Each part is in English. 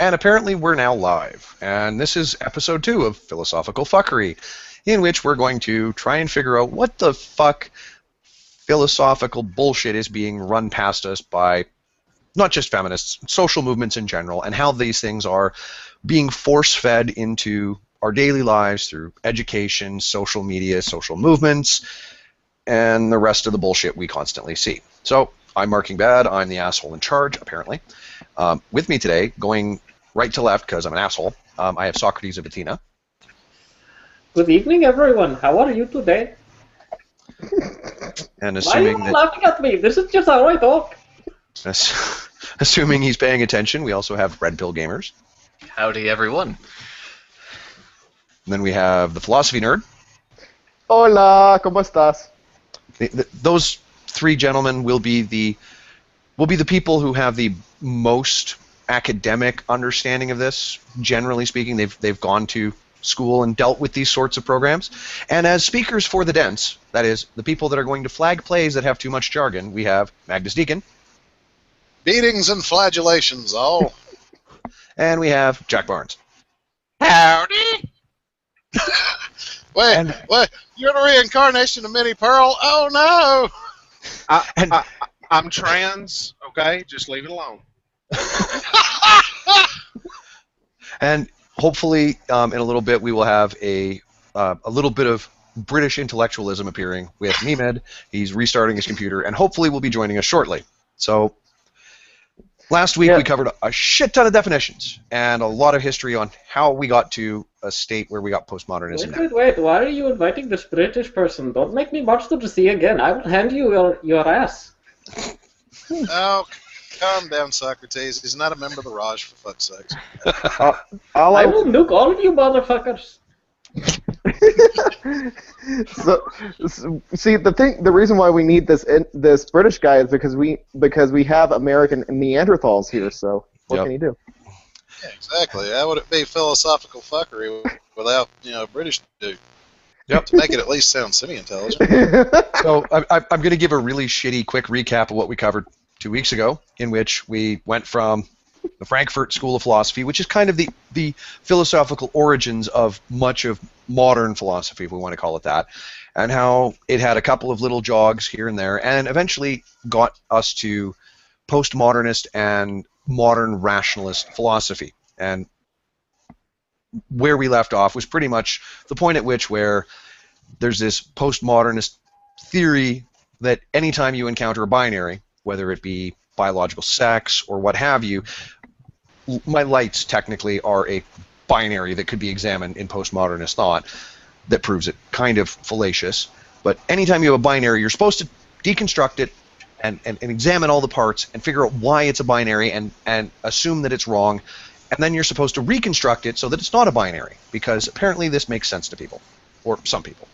And apparently we're now live. And this is episode 2 of Philosophical Fuckery, in which we're going to try and figure out what the fuck philosophical bullshit is being run past us by not just feminists, social movements in general, and how these things are being force-fed into our daily lives through education, social media, social movements, and the rest of the bullshit we constantly see. So, I'm Marking Bad. I'm the asshole in charge, apparently. With me today, going right to left because I'm an asshole, I have Socrates of Athina. Good evening, everyone. How are you today? And Why are you laughing at me? This is just how I talk. Assuming he's paying attention, we also have Red Pill Gamers. Howdy, everyone. And then we have the Philosophy Nerd. Hola, ¿cómo estás? Those three gentlemen will be the people who have the most academic understanding of this. Generally speaking, they've gone to school and dealt with these sorts of programs. And as speakers for the dense, that is, the people that are going to flag plays that have too much jargon, we have Magnus Deacon. Beatings and flagellations, all. And we have Jack Barnes. Howdy! Wait, you're the reincarnation of Minnie Pearl? Oh, no! I'm trans, okay? Just leave it alone. And hopefully, in a little bit, we will have a little bit of British intellectualism appearing with Mehmed. He's restarting his computer, and hopefully will be joining us shortly. So, last week we covered a shit ton of definitions and a lot of history on how we got to a state where we got postmodernism. Wait. Why are you inviting this British person? Don't make me march to the sea again. I will hand you your ass. Oh, calm down, Socrates. He's not a member of the Raj, for fuck's sake. I will nuke all of you motherfuckers. So, see, the reason why we need this British guy is because we have American Neanderthals here. So what can you do? Yeah, exactly. How would it be philosophical fuckery without a British dude? Yep. To make it at least sound semi-intelligent. So I'm going to give a really shitty quick recap of what we covered 2 weeks ago, in which we went from the Frankfurt School of Philosophy, which is kind of the philosophical origins of much of modern philosophy, if we want to call it that, and how it had a couple of little jogs here and there, and eventually got us to post-modernist and modern rationalist philosophy. And where we left off was pretty much the point at which where there's this postmodernist theory that anytime you encounter a binary, whether it be biological sex or what have you, my lights technically are a binary that could be examined in postmodernist thought that proves it kind of fallacious. But anytime you have a binary, you're supposed to deconstruct it and examine all the parts and figure out why it's a binary and assume that it's wrong. And then you're supposed to reconstruct it so that it's not a binary, because apparently this makes sense to people, or some people.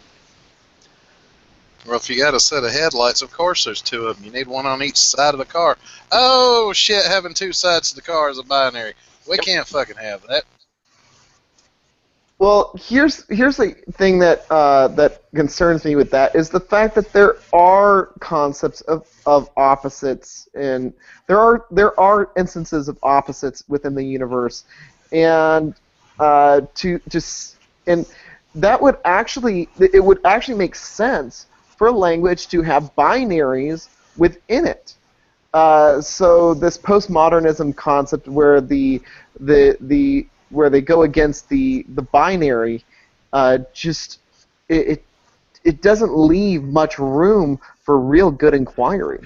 Well, if you got a set of headlights, of course there's two of them. You need one on each side of the car. Oh, shit, having two sides to the car is a binary. We can't fucking have that. Well, here's the thing that that concerns me with that is the fact that there are concepts of opposites, and there are instances of opposites within the universe, and and that would actually make sense for language to have binaries within it. So this postmodernism concept where where they go against the binary, it doesn't leave much room for real good inquiry.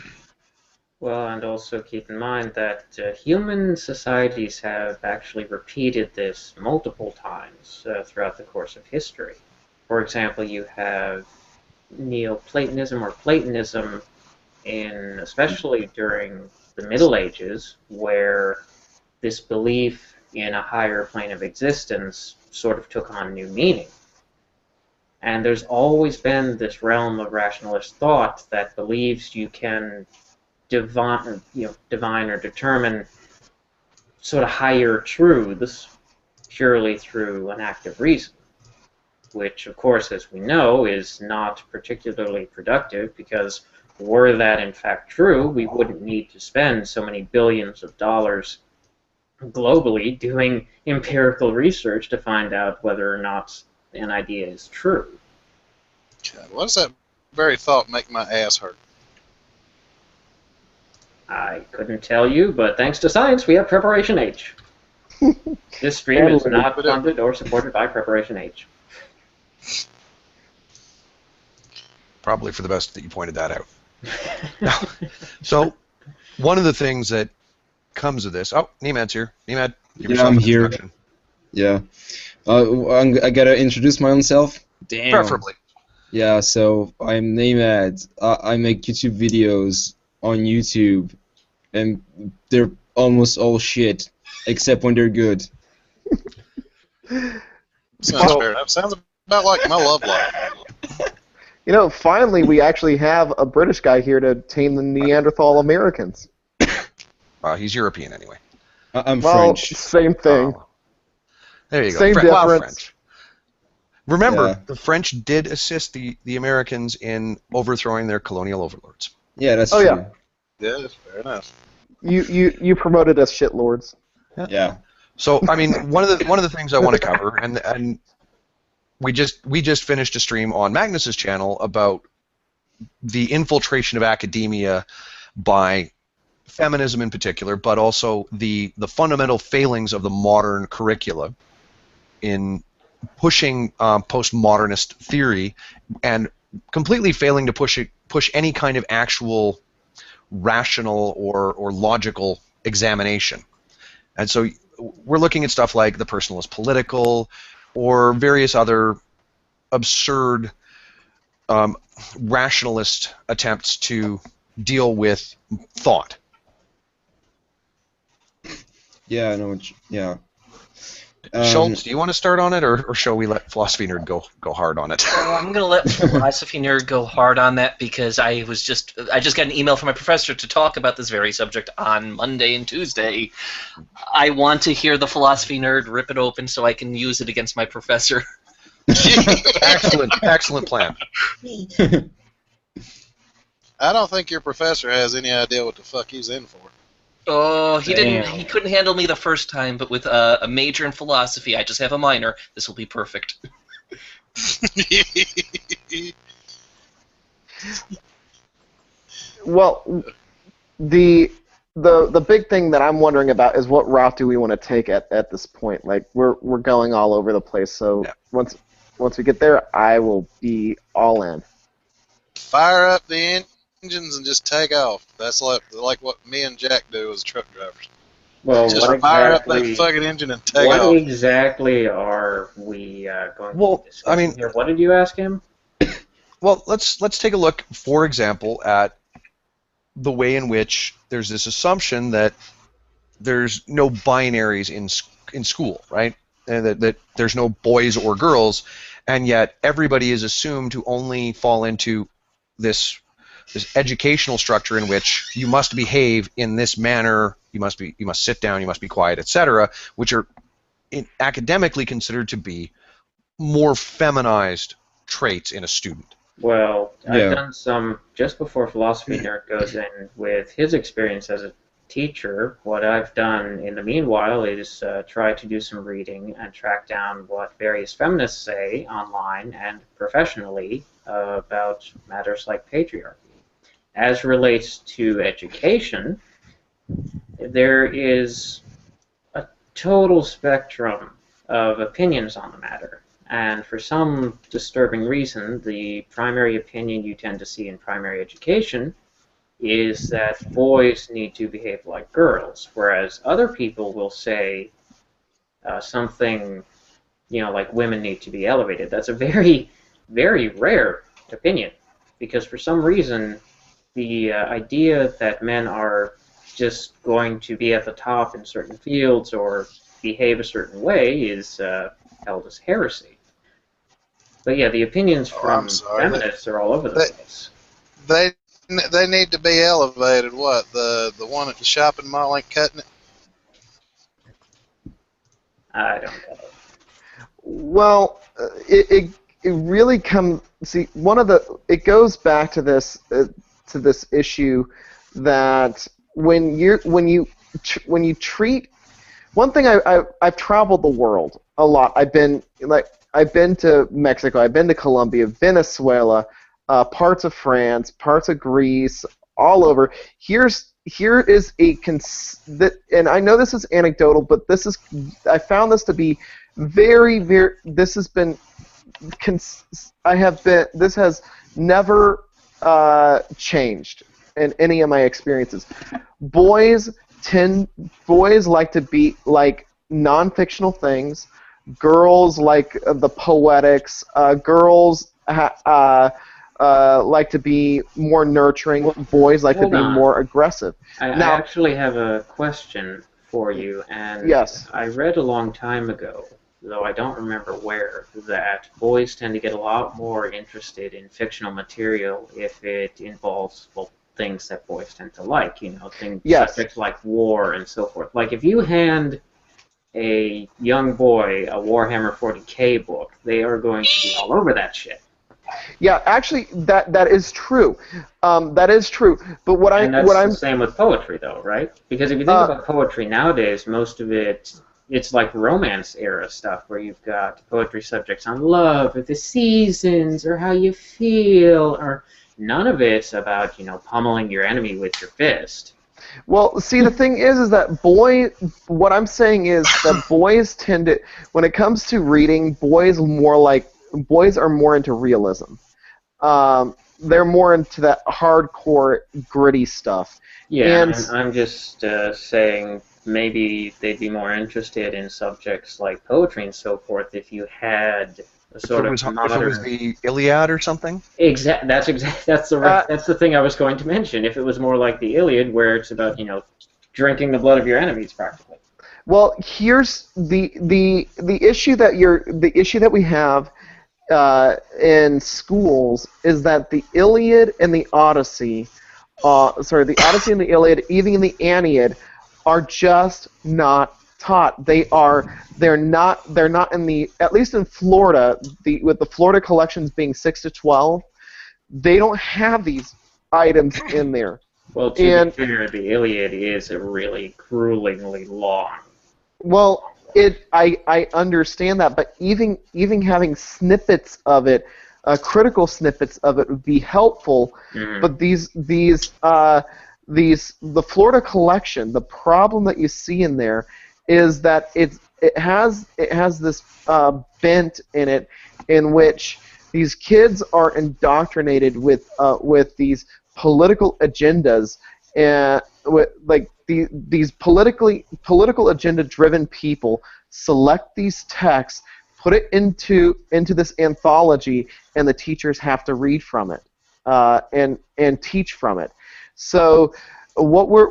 Well, and also keep in mind that human societies have actually repeated this multiple times throughout the course of history. For example, you have Neoplatonism or Platonism, especially during the Middle Ages, where this belief in a higher plane of existence sort of took on new meaning. And there's always been this realm of rationalist thought that believes you can divine or determine sort of higher truths purely through an act of reason, which, of course, as we know, is not particularly productive, because were that in fact true, we wouldn't need to spend so many billions of dollars globally doing empirical research to find out whether or not an idea is true. God, why does that very thought make my ass hurt? I couldn't tell you, but thanks to science, we have Preparation H. This stream is not funded or supported by Preparation H. Probably for the best that you pointed that out. So, one of the things that comes of this... Oh, Nemad's here. Nemad, give yourself I'm an here. introduction. Yeah. I gotta introduce myself? Damn. Preferably. Yeah, so I'm Nemad. I make YouTube videos on YouTube, and they're almost all shit, except when they're good. Sounds fair enough. Sounds about like my love life. You know, finally we actually have a British guy here to tame the Neanderthal Americans. He's European anyway. I'm Well, French. same thing. Oh. There you go. Same Well, difference. French. Remember, Yeah. the French did assist the Americans in overthrowing their colonial overlords. Yeah, that's Oh, true. yeah. Yeah, that's fair enough. You promoted us shitlords. Yeah. So, I mean, one of the things I want to cover, and we just finished a stream on Magnus's channel about the infiltration of academia by feminism in particular, but also the fundamental failings of the modern curricula in pushing post-modernist theory and completely failing to push any kind of actual rational or logical examination. And so we're looking at stuff like the personal is political or various other absurd rationalist attempts to deal with thought. Yeah, I know what yeah. Schultz, do you want to start on it, or shall we let Philosophy Nerd go hard on it? Well, I'm going to let Philosophy Nerd go hard on that because I just got an email from my professor to talk about this very subject on Monday and Tuesday. I want to hear the Philosophy Nerd rip it open so I can use it against my professor. Excellent plan. I don't think your professor has any idea what the fuck he's in for. Oh, he didn't. Damn. He couldn't handle me the first time, but with a major in philosophy, I just have a minor. This will be perfect. Well, the big thing that I'm wondering about is what route do we want to take at this point? Like we're going all over the place. So Yeah. once we get there, I will be all in. Fire up the engines and just take off. That's like what me and Jack do as truck drivers. Well, Just what fire up that exactly, fucking engine and take what off. exactly are we going Well, to discuss I mean- here? What did you ask him? Well, let's take a look, for example, at the way in which there's this assumption that there's no binaries in school, right? And that there's no boys or girls, and yet everybody is assumed to only fall into this educational structure in which you must behave in this manner, you must sit down, you must be quiet, etc., which are academically considered to be more feminized traits in a student. Well, Yeah. I've done some, just before Philosophy Nerd goes in with his experience as a teacher, what I've done in the meanwhile is try to do some reading and track down what various feminists say online and professionally about matters like patriarchy. As relates to education, there is a total spectrum of opinions on the matter. And for some disturbing reason, the primary opinion you tend to see in primary education is that boys need to behave like girls, whereas other people will say something, like women need to be elevated. That's a very, very rare opinion, because for some reason, the idea that men are just going to be at the top in certain fields or behave a certain way is held as heresy. But yeah, the opinions from feminists are all over the place. They need to be elevated. What, the one at the shopping mall ain't cutting it? I don't know. Well, it really comes. See, it goes back to this issue that when you treat one thing I've traveled the world a lot. I've been to Mexico, I've been to Colombia, Venezuela, parts of France, parts of Greece, all over. Here is and I know this is anecdotal, but I found this to be very, very. This has been. This has never changed in any of my experiences. Boys like to be like non-fictional things. Girls like the poetics. Girls like to be more nurturing. Boys like to be more aggressive. I actually have a question for you, and yes. I read a long time ago, though I don't remember where, that boys tend to get a lot more interested in fictional material if it involves, well, things that boys tend to like, subjects like war and so forth. Like if you hand a young boy a Warhammer 40K book, they are going to be all over that shit. Yeah, actually, that is true. That is true. But the same with poetry, though, right? Because if you think about poetry nowadays, most of it's like romance era stuff, where you've got poetry subjects on love, or the seasons, or how you feel, or none of it's about pummeling your enemy with your fist. Well, see, the thing is that what I'm saying is that boys tend to, when it comes to reading, boys are more into realism. They're more into that hardcore, gritty stuff. Yeah, and I'm just saying maybe they'd be more interested in subjects like poetry and so forth if you had a sort of modern... If it was the Iliad or something? That's the thing I was going to mention. If it was more like the Iliad, where it's about, drinking the blood of your enemies, practically. Well, here's the issue that we have in schools is that the Iliad and the Odyssey, the Odyssey and the Iliad, even in the Aeneid, are just not taught. They're not in the, at least in Florida, with the Florida collections being 6 to 12, they don't have these items in there. Well, to be fair, the Iliad is really gruelingly long. Well, I understand that, but even having snippets of it, critical snippets of it, would be helpful. Mm-hmm. But the Florida collection, the problem that you see in there is that it has this bent in it, in which these kids are indoctrinated with these political agendas, and these political agenda-driven people select these texts, put it into this anthology, and the teachers have to read from it and teach from it. So what we're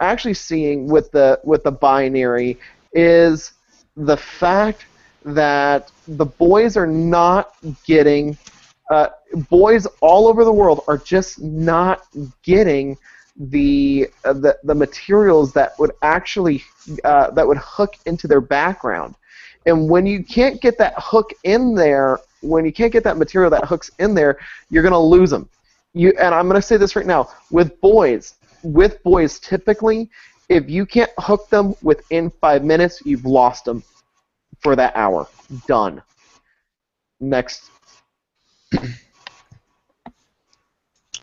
actually seeing with the binary is the fact that the boys are not getting boys all over the world are just not getting the materials that would actually that would hook into their background. And when you can't get that hook in there, when you can't get that material that hooks in there, you're going to lose them. And I'm going to say this right now, with boys typically, if you can't hook them within 5 minutes, you've lost them for that hour. Done. Next.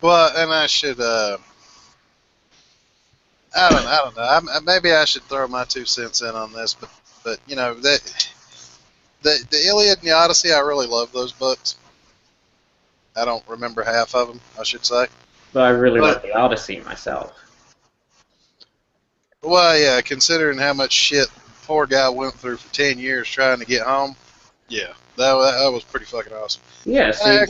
Well, and I should, I don't know. Maybe I should throw my 2 cents in on this, but the Iliad and the Odyssey, I really love those books. I don't remember half of them, I should say. But I really like the Odyssey myself. Well, yeah, considering how much shit the poor guy went through for 10 years trying to get home, yeah, that was pretty fucking awesome. Yeah, see,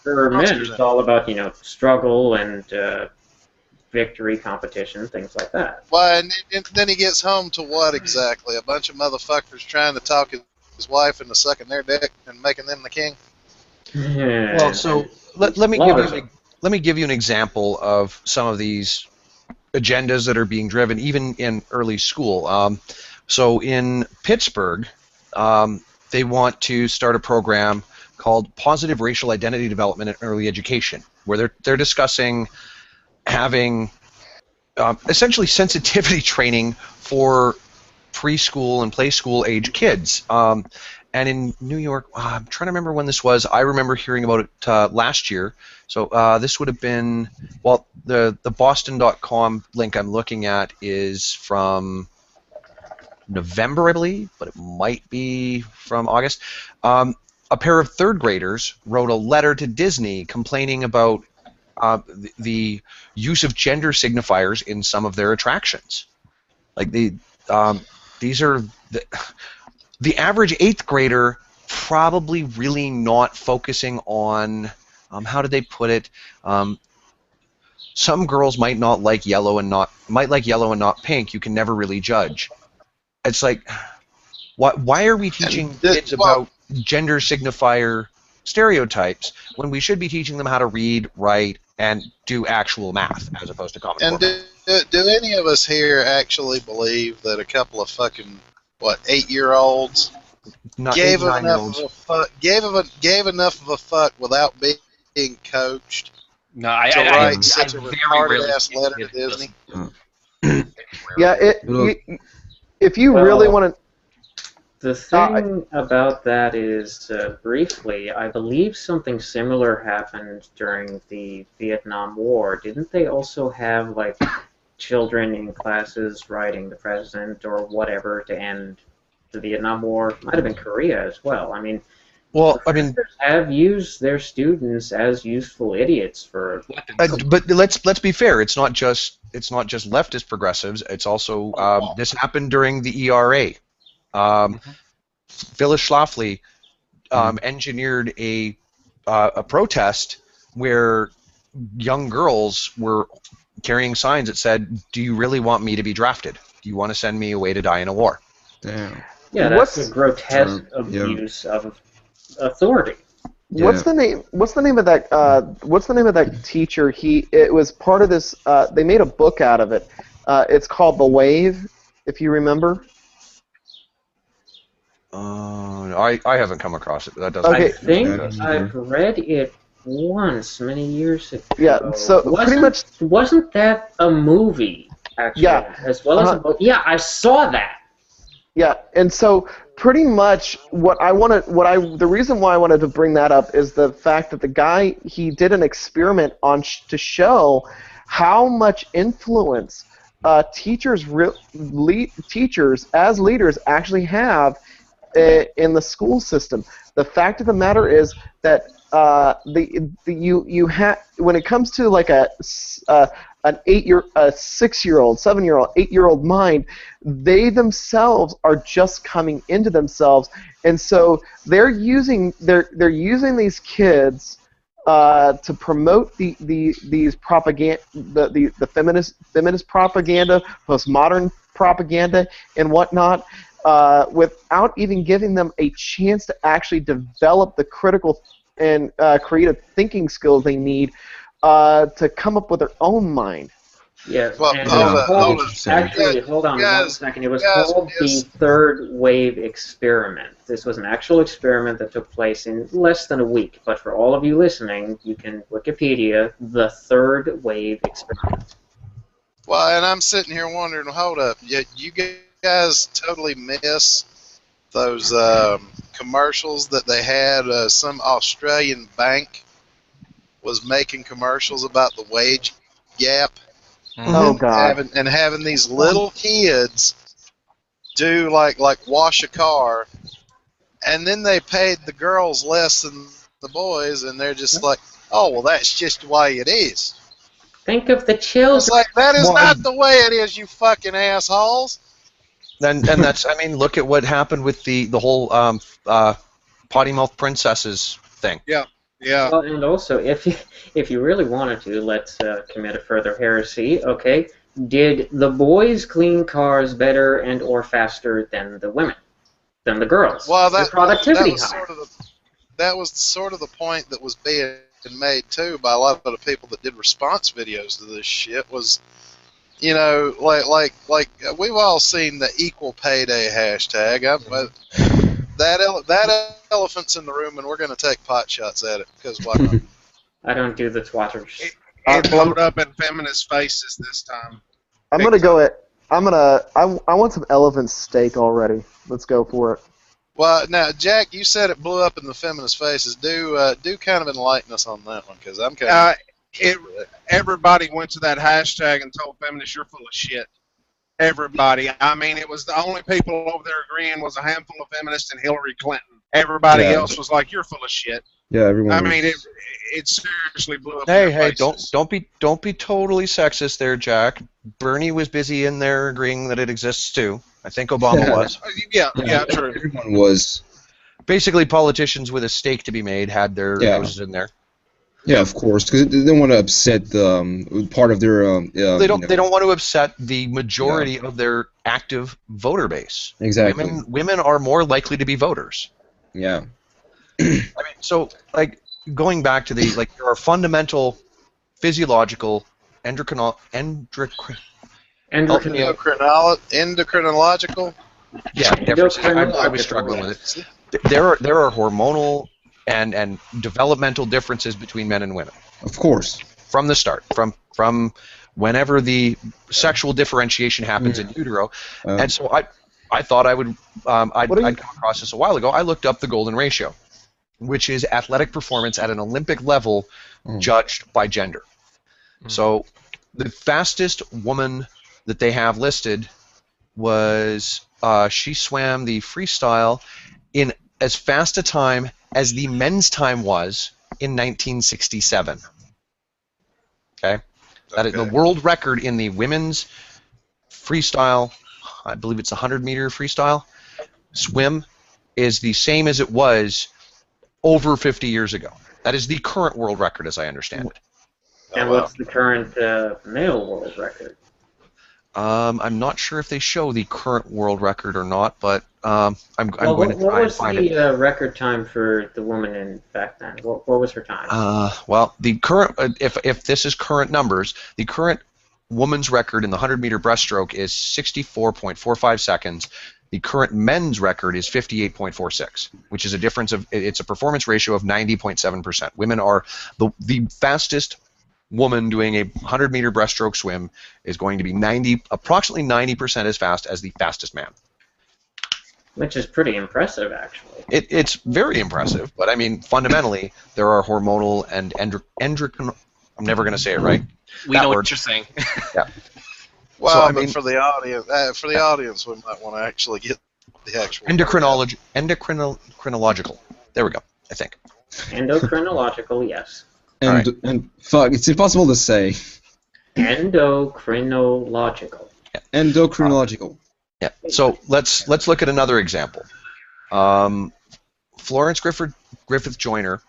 for men, it's all about, struggle and victory, competition, things like that. Well, and then he gets home to what exactly? A bunch of motherfuckers trying to talk his wife into sucking their dick and making them the king? Well, so let me give you an example of some of these agendas that are being driven even in early school. So in Pittsburgh, they want to start a program called Positive Racial Identity Development in Early Education, where they're discussing having essentially sensitivity training for preschool and play school age kids. And in New York, I'm trying to remember when this was. I remember hearing about it last year. So this would have been, well, the Boston.com link I'm looking at is from November, I believe, but it might be from August. A pair of third graders wrote a letter to Disney complaining about the use of gender signifiers in some of their attractions. Like these are the average 8th grader probably really not focusing on how did they put it? Some girls might like yellow and not pink. You can never really judge. It's like, why are we teaching kids about gender signifier stereotypes when we should be teaching them how to read, write, and do actual math as opposed to common core math? Do any of us here actually believe that a couple of fucking 8-year-olds gave enough of a fuck without being coached No, to I write such a very retarded rarely ass see letter to kids Disney? Yeah, if you really want to. The thing about that is, briefly, I believe something similar happened during the Vietnam War. Didn't they also have, like, children in classes writing the president or whatever to end the Vietnam War? Might have been Korea as well. I mean, professors have used their students as useful idiots for weapons. But let's be fair. It's not just leftist progressives. It's also this happened during the ERA. Phyllis Schlafly engineered a protest where young girls were carrying signs that said, "Do you really want me to be drafted? Do you want to send me away to die in a war?" Damn. Yeah, that's a grotesque abuse of authority. Yeah. What's the name of that teacher? It was part of this. They made a book out of it. It's called The Wave, if you remember. I haven't come across it, but that doesn't. Okay. I think I've read it once, many years ago. Yeah. So pretty much wasn't that a movie? Actually, Yeah. as well as a book. Yeah, I saw that. Yeah, and so pretty much the reason why I wanted to bring that up is the fact that the guy, he did an experiment to show how much influence teachers as leaders actually have in the school system. The fact of the matter is that when it comes to like an 6-year-old, 7-year-old, 8-year-old mind, they themselves are just coming into themselves, and so they're using these kids to promote these propaganda, the feminist propaganda, postmodern propaganda, and whatnot, without even giving them a chance to actually develop the critical and creative thinking skills they need to come up with their own mind. Yes, Well, and hold on. actually, hold on one second. It was called the Third Wave Experiment. This was an actual experiment that took place in less than a week. But for all of you listening, you can Wikipedia the Third Wave Experiment. Well, and I'm sitting here wondering, hold up, you guys totally miss those commercials that they had. Some Australian bank was making commercials about the wage gap. Oh God! Having these little kids do like wash a car, and then they paid the girls less than the boys, and they're just like, oh well, that's just the way it is. Think of the children. It's like that is not the way it is, you fucking assholes. And that's, I mean, look at what happened with the whole potty mouth princesses thing. Yeah. Well, and also, if you really wanted to, let's commit a further heresy. Okay, did the boys clean cars better and or faster than the women, than the girls? Well, that productivity high. That was sort of the point that was being made too by a lot of the people that did response videos to this shit. Was, you know, like we've all seen the equal pay day hashtag. That elephant's in the room, and we're going to take pot shots at it, because why not? I don't do the twatters. It blowed up in feminist faces this time. I'm gonna go I want some elephant steak already. Let's go for it. Well, now, Jack, you said it blew up in the feminist faces. Do kind of enlighten us on that one, because I'm kind of... Everybody went to that hashtag and told feminists you're full of shit. Everybody. I mean, it was the only people over there agreeing was a handful of feminists and Hillary Clinton. Everybody else was like, you're full of shit. Yeah, everyone. I mean, it seriously blew up. Hey, in their don't be totally sexist there, Jack. Bernie was busy in there agreeing that it exists too. I think Obama was. Yeah, true. Everyone was. Basically, politicians with a stake to be made had their noses in there. Yeah, of course, because they don't want to upset part of their. They don't want to upset the majority of their active voter base. Exactly. Women are more likely to be voters. Yeah. I mean, so like going back to there are fundamental physiological endocrinological. Yeah, differences. I was struggling with it. There are hormonal and developmental differences between men and women. Of course. From the start, from whenever the sexual differentiation happens in utero, and so I thought I'd come across this a while ago. I looked up the golden ratio, which is athletic performance at an Olympic level judged by gender. So the fastest woman that they have listed was she swam the freestyle in as fast a time as the men's time was in 1967. Okay? That is the world record in the women's freestyle. I believe it's 100-meter freestyle swim is the same as it was over 50 years ago. That is the current world record, as I understand it. And what's the current male world record? I'm not sure if they show the current world record or not, but I'm going to try and find it. What was the record time for the woman back then? What was her time? Well, the current, if this is current numbers, the current woman's record in the 100-meter breaststroke is 64.45 seconds. The current men's record is 58.46, which is a difference of, it's a performance ratio of 90.7%. Women are the fastest woman doing a 100-meter breaststroke swim is going to be approximately 90% as fast as the fastest man. Which is pretty impressive, actually. It's very impressive, but I mean, fundamentally, there are hormonal and endocrine. I'm never going to say it right. We know what you're saying. Yeah. Well, so, I but mean, for the audience, we might want to actually get the actual endocrinological. There we go. I think. Endocrinological, yes. And fuck, it's impossible to say. Endocrinological. Yeah. Endocrinological. Yeah. So let's look at another example. Florence Griffith Joyner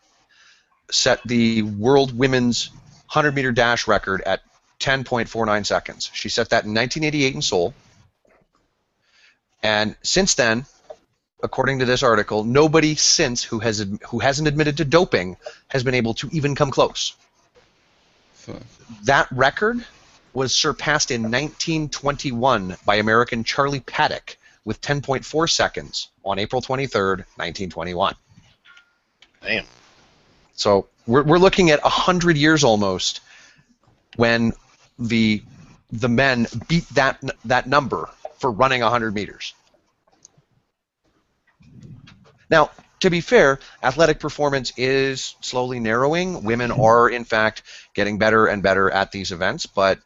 set the world women's 100-meter dash record at 10.49 seconds. She set that in 1988 in Seoul. And since then, according to this article, nobody since who hasn't admitted to doping has been able to even come close. Fuck. That record was surpassed in 1921 by American Charlie Paddock with 10.4 seconds on April 23rd, 1921. Damn. So we're looking at 100 years almost when the men beat that number for running 100 meters. Now, to be fair, athletic performance is slowly narrowing. Women are, in fact, getting better and better at these events, but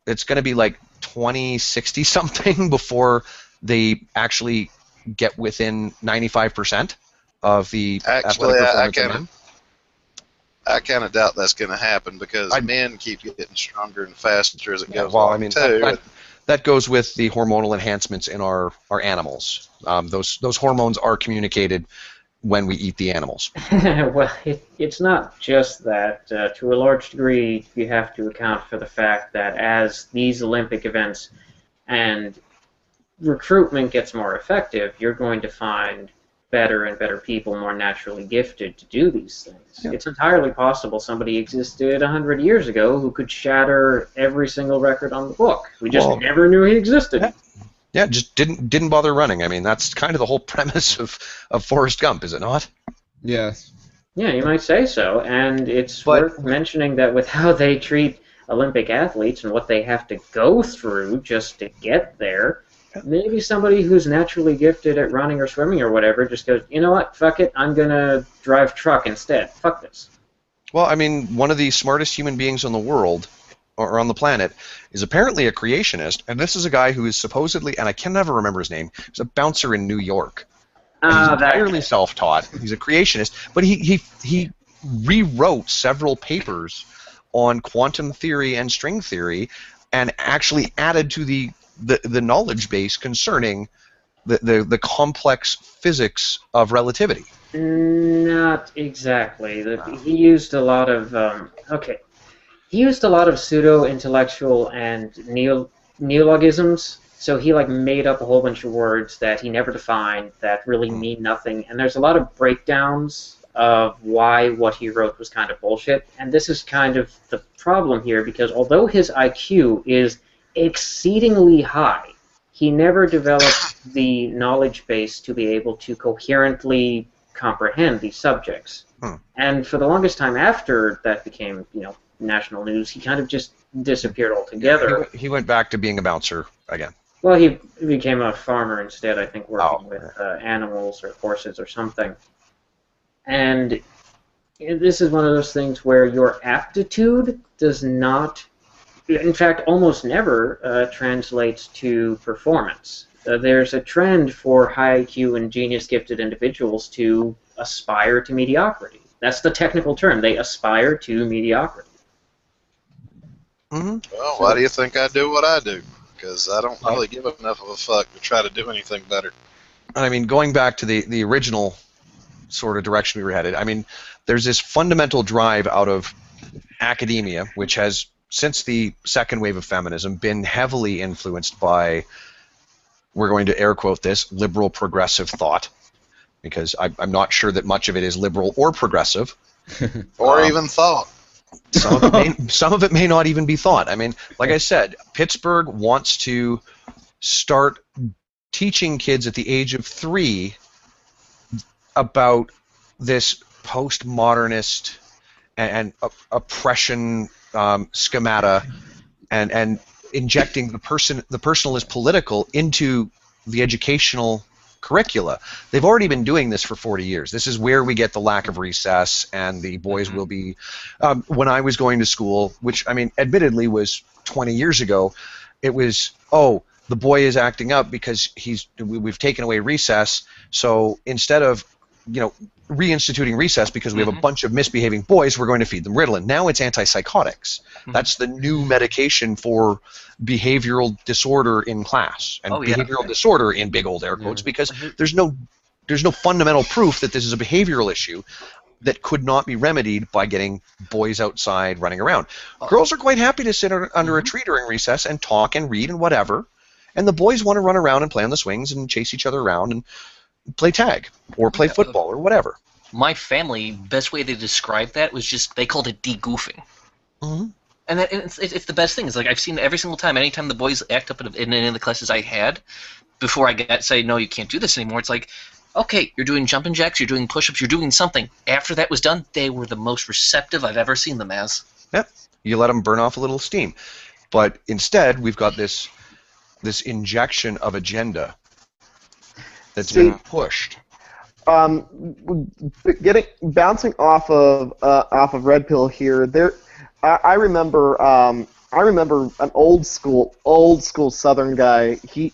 it's going to be like 2060 something before they actually get within 95% of the athletic performance of men. I kind of doubt that's going to happen because men keep getting stronger and faster as it goes well, along, I mean, too. that goes with the hormonal enhancements in our animals. Those hormones are communicated when we eat the animals. Well, it's not just that. To a large degree, you have to account for the fact that as these Olympic events and recruitment gets more effective, you're going to find better and better people more naturally gifted to do these things. Yeah. It's entirely possible somebody existed 100 years ago who could shatter every single record on the book. We just never knew he existed. Yeah, just didn't bother running. I mean, that's kind of the whole premise of Forrest Gump, is it not? Yes. Yeah, you might say so. And it's worth mentioning that with how they treat Olympic athletes and what they have to go through just to get there, maybe somebody who's naturally gifted at running or swimming or whatever just goes, you know what, fuck it, I'm gonna drive truck instead. Fuck this. Well, I mean, one of the smartest human beings in the world, or on the planet, is apparently a creationist, and this is a guy who is supposedly, and I can never remember his name, he's a bouncer in New York. And he's entirely self-taught. He's a creationist, but he rewrote several papers on quantum theory and string theory, and actually added to the knowledge base concerning the complex physics of relativity. Not exactly. He used a lot of He used a lot of pseudo-intellectual and neologisms. So he made up a whole bunch of words that he never defined that really mean nothing. And there's a lot of breakdowns of why what he wrote was kind of bullshit. And this is kind of the problem here, because although his IQ is exceedingly high, he never developed the knowledge base to be able to coherently comprehend these subjects. And for the longest time after that became, national news, he kind of just disappeared altogether. He went back to being a bouncer again. Well, he became a farmer instead, I think, working with animals or horses or something. And this is one of those things where your aptitude does not, in fact, almost never translates to performance. There's a trend for high IQ and genius-gifted individuals to aspire to mediocrity. That's the technical term. They aspire to mediocrity. Well, why do you think I do what I do? Because I don't really give enough of a fuck to try to do anything better. I mean, going back to the original sort of direction we were headed, I mean, there's this fundamental drive out of academia, which has, since the second wave of feminism, been heavily influenced by, we're going to air quote this, liberal progressive thought, because I'm not sure that much of it is liberal or progressive. Or even thought. Some of it may not even be thought. I mean, like I said, Pittsburgh wants to start teaching kids at the age of 3 about this post-modernist and oppression schemata, and injecting the personal is political into the educational curricula. They've already been doing this for 40 years. This is where we get the lack of recess, and the boys will be... when I was going to school, which, I mean, admittedly was 20 years ago, it was, oh, the boy is acting up because we've taken away recess, so instead of, reinstituting recess because we have a bunch of misbehaving boys, we're going to feed them Ritalin. Now it's antipsychotics. That's the new medication for behavioral disorder in class, and behavioral disorder in big old air quotes, because there's no fundamental proof that this is a behavioral issue that could not be remedied by getting boys outside running around. Girls are quite happy to sit under a tree during recess and talk and read and whatever, and the boys want to run around and play on the swings and chase each other around and play tag or play football or whatever. My family, best way they described that was just, they called it de-goofing. And it's the best thing. It's like, I've seen every single time, anytime the boys act up in any of the classes I had, before I say, no, you can't do this anymore, it's like, okay, you're doing jumping jacks, you're doing push-ups, you're doing something. After that was done, they were the most receptive I've ever seen them as. Yep. You let them burn off a little steam. But instead, we've got this injection of agenda that's been pushed. Bouncing off of Red Pill here. I remember an old school Southern guy. He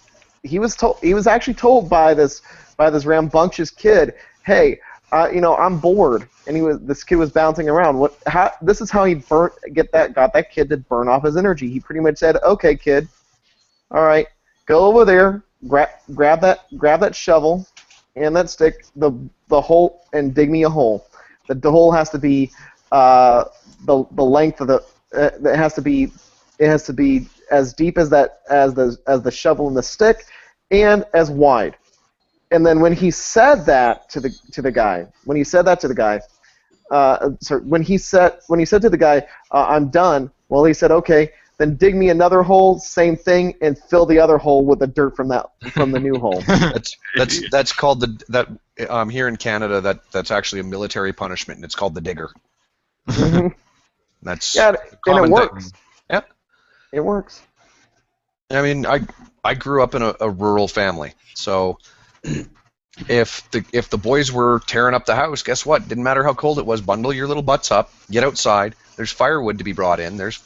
was actually told by this rambunctious kid, hey, I'm bored, and this kid was bouncing around. This is how he got that kid to burn off his energy. He pretty much said, okay, kid, all right, go over there. Grab that shovel and that stick, the hole, and dig me a hole. The hole has to be the length of it has to be as deep as the shovel and the stick, and as wide. And then when he said that to the guy, I'm done. Well, he said, okay. Then dig me another hole, same thing, and fill the other hole with the dirt from the new hole. That's called here in Canada. That's actually a military punishment, and it's called the digger. That's and it works. Thing. It works. I mean, I grew up in a rural family, so if the boys were tearing up the house, guess what? Didn't matter how cold it was. Bundle your little butts up, get outside. There's firewood to be brought in. There's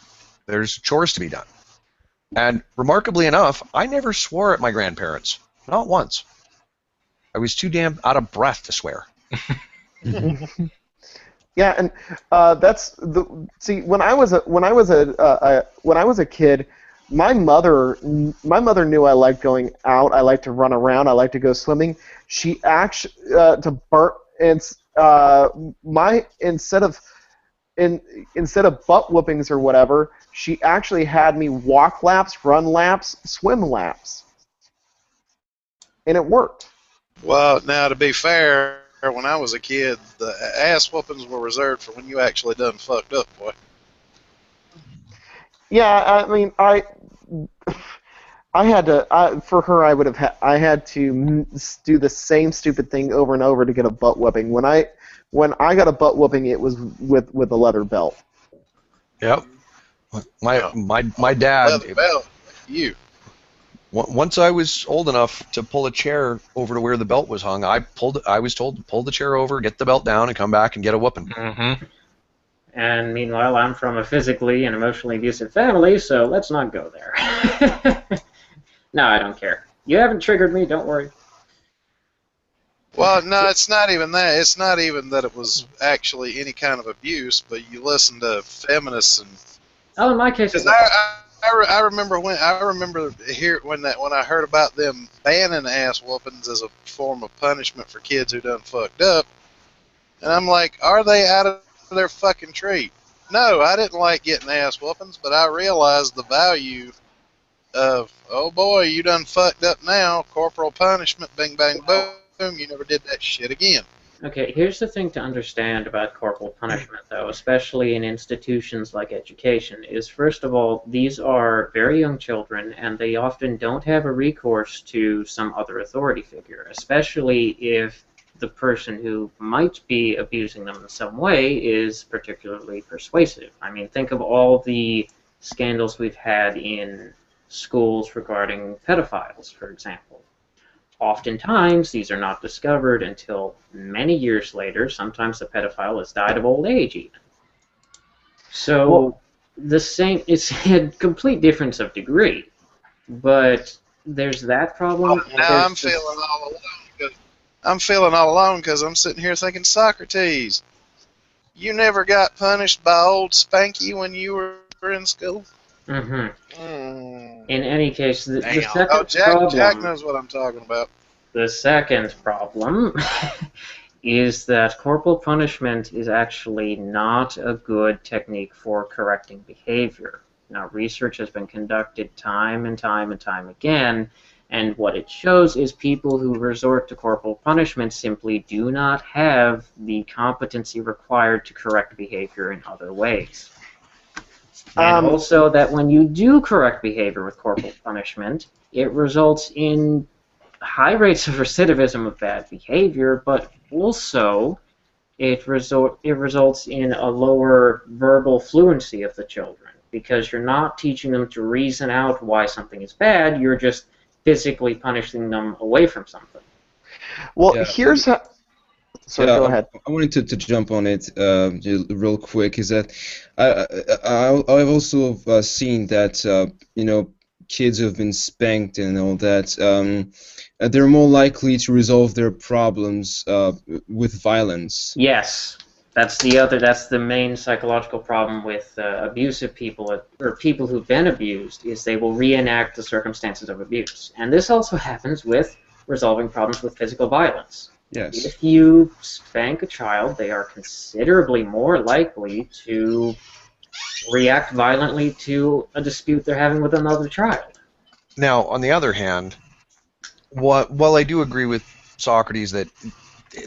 chores to be done. And remarkably enough, I never swore at my grandparents, not once. I was too damn out of breath to swear. Yeah, and that's the see. When I was a kid, my mother knew I liked going out. I liked to run around. I liked to go swimming. She actually instead of butt whoopings or whatever, she actually had me walk laps, run laps, swim laps, and it worked. Well, now to be fair, when I was a kid, the ass whoopings were reserved for when you actually done fucked up, boy. Yeah, I mean, I had to for her. I had to do the same stupid thing over and over to get a butt whooping. When I got a butt whooping, it was with a leather belt. Yep. My dad. Leather belt, you. Once I was old enough to pull a chair over to where the belt was hung, I was told to pull the chair over, get the belt down, and come back and get a whooping. Mm-hmm. And meanwhile, I'm from a physically and emotionally abusive family, so let's not go there. No, I don't care. You haven't triggered me, don't worry. Well, no, it's not even that. It's not even that it was actually any kind of abuse, but you listen to feminists and. Oh, in my case, Because I remember when I heard about them banning ass whoopings as a form of punishment for kids who done fucked up, and I'm like, are they out of their fucking tree? No, I didn't like getting ass whoopings, but I realized the value of, oh boy, you done fucked up now, corporal punishment, bing bang boom, you never did that shit again. Okay, here's the thing to understand about corporal punishment, though, especially in institutions like education, is first of all, these are very young children, and they often don't have a recourse to some other authority figure, especially if the person who might be abusing them in some way is particularly persuasive. I mean, think of all the scandals we've had in schools regarding pedophiles, for example. Oftentimes, these are not discovered until many years later. Sometimes the pedophile has died of old age, even. So, it's a complete difference of degree. But there's that problem. Oh, now I'm feeling all alone because I'm sitting here thinking, Socrates, you never got punished by old Spanky when you were in school? Mm-hmm. Mm. In any case, the second Jack knows what I'm talking about. The second problem is that corporal punishment is actually not a good technique for correcting behavior. Now, research has been conducted time and time and time again, and what it shows is people who resort to corporal punishment simply do not have the competency required to correct behavior in other ways. And also that when you do correct behavior with corporal punishment, it results in high rates of recidivism of bad behavior, but also it results in a lower verbal fluency of the children, because you're not teaching them to reason out why something is bad, you're just physically punishing them away from something. Well, Yeah. here's how... Sorry, go ahead. I wanted to jump on it real quick. Is that I've also seen that kids who have been spanked and all that, they're more likely to resolve their problems with violence. Yes, that's the main psychological problem with abusive people, or people who've been abused, is they will reenact the circumstances of abuse. And this also happens with resolving problems with physical violence. Yes. If you spank a child, they are considerably more likely to react violently to a dispute they're having with another child. Now, on the other hand, while I do agree with Socrates that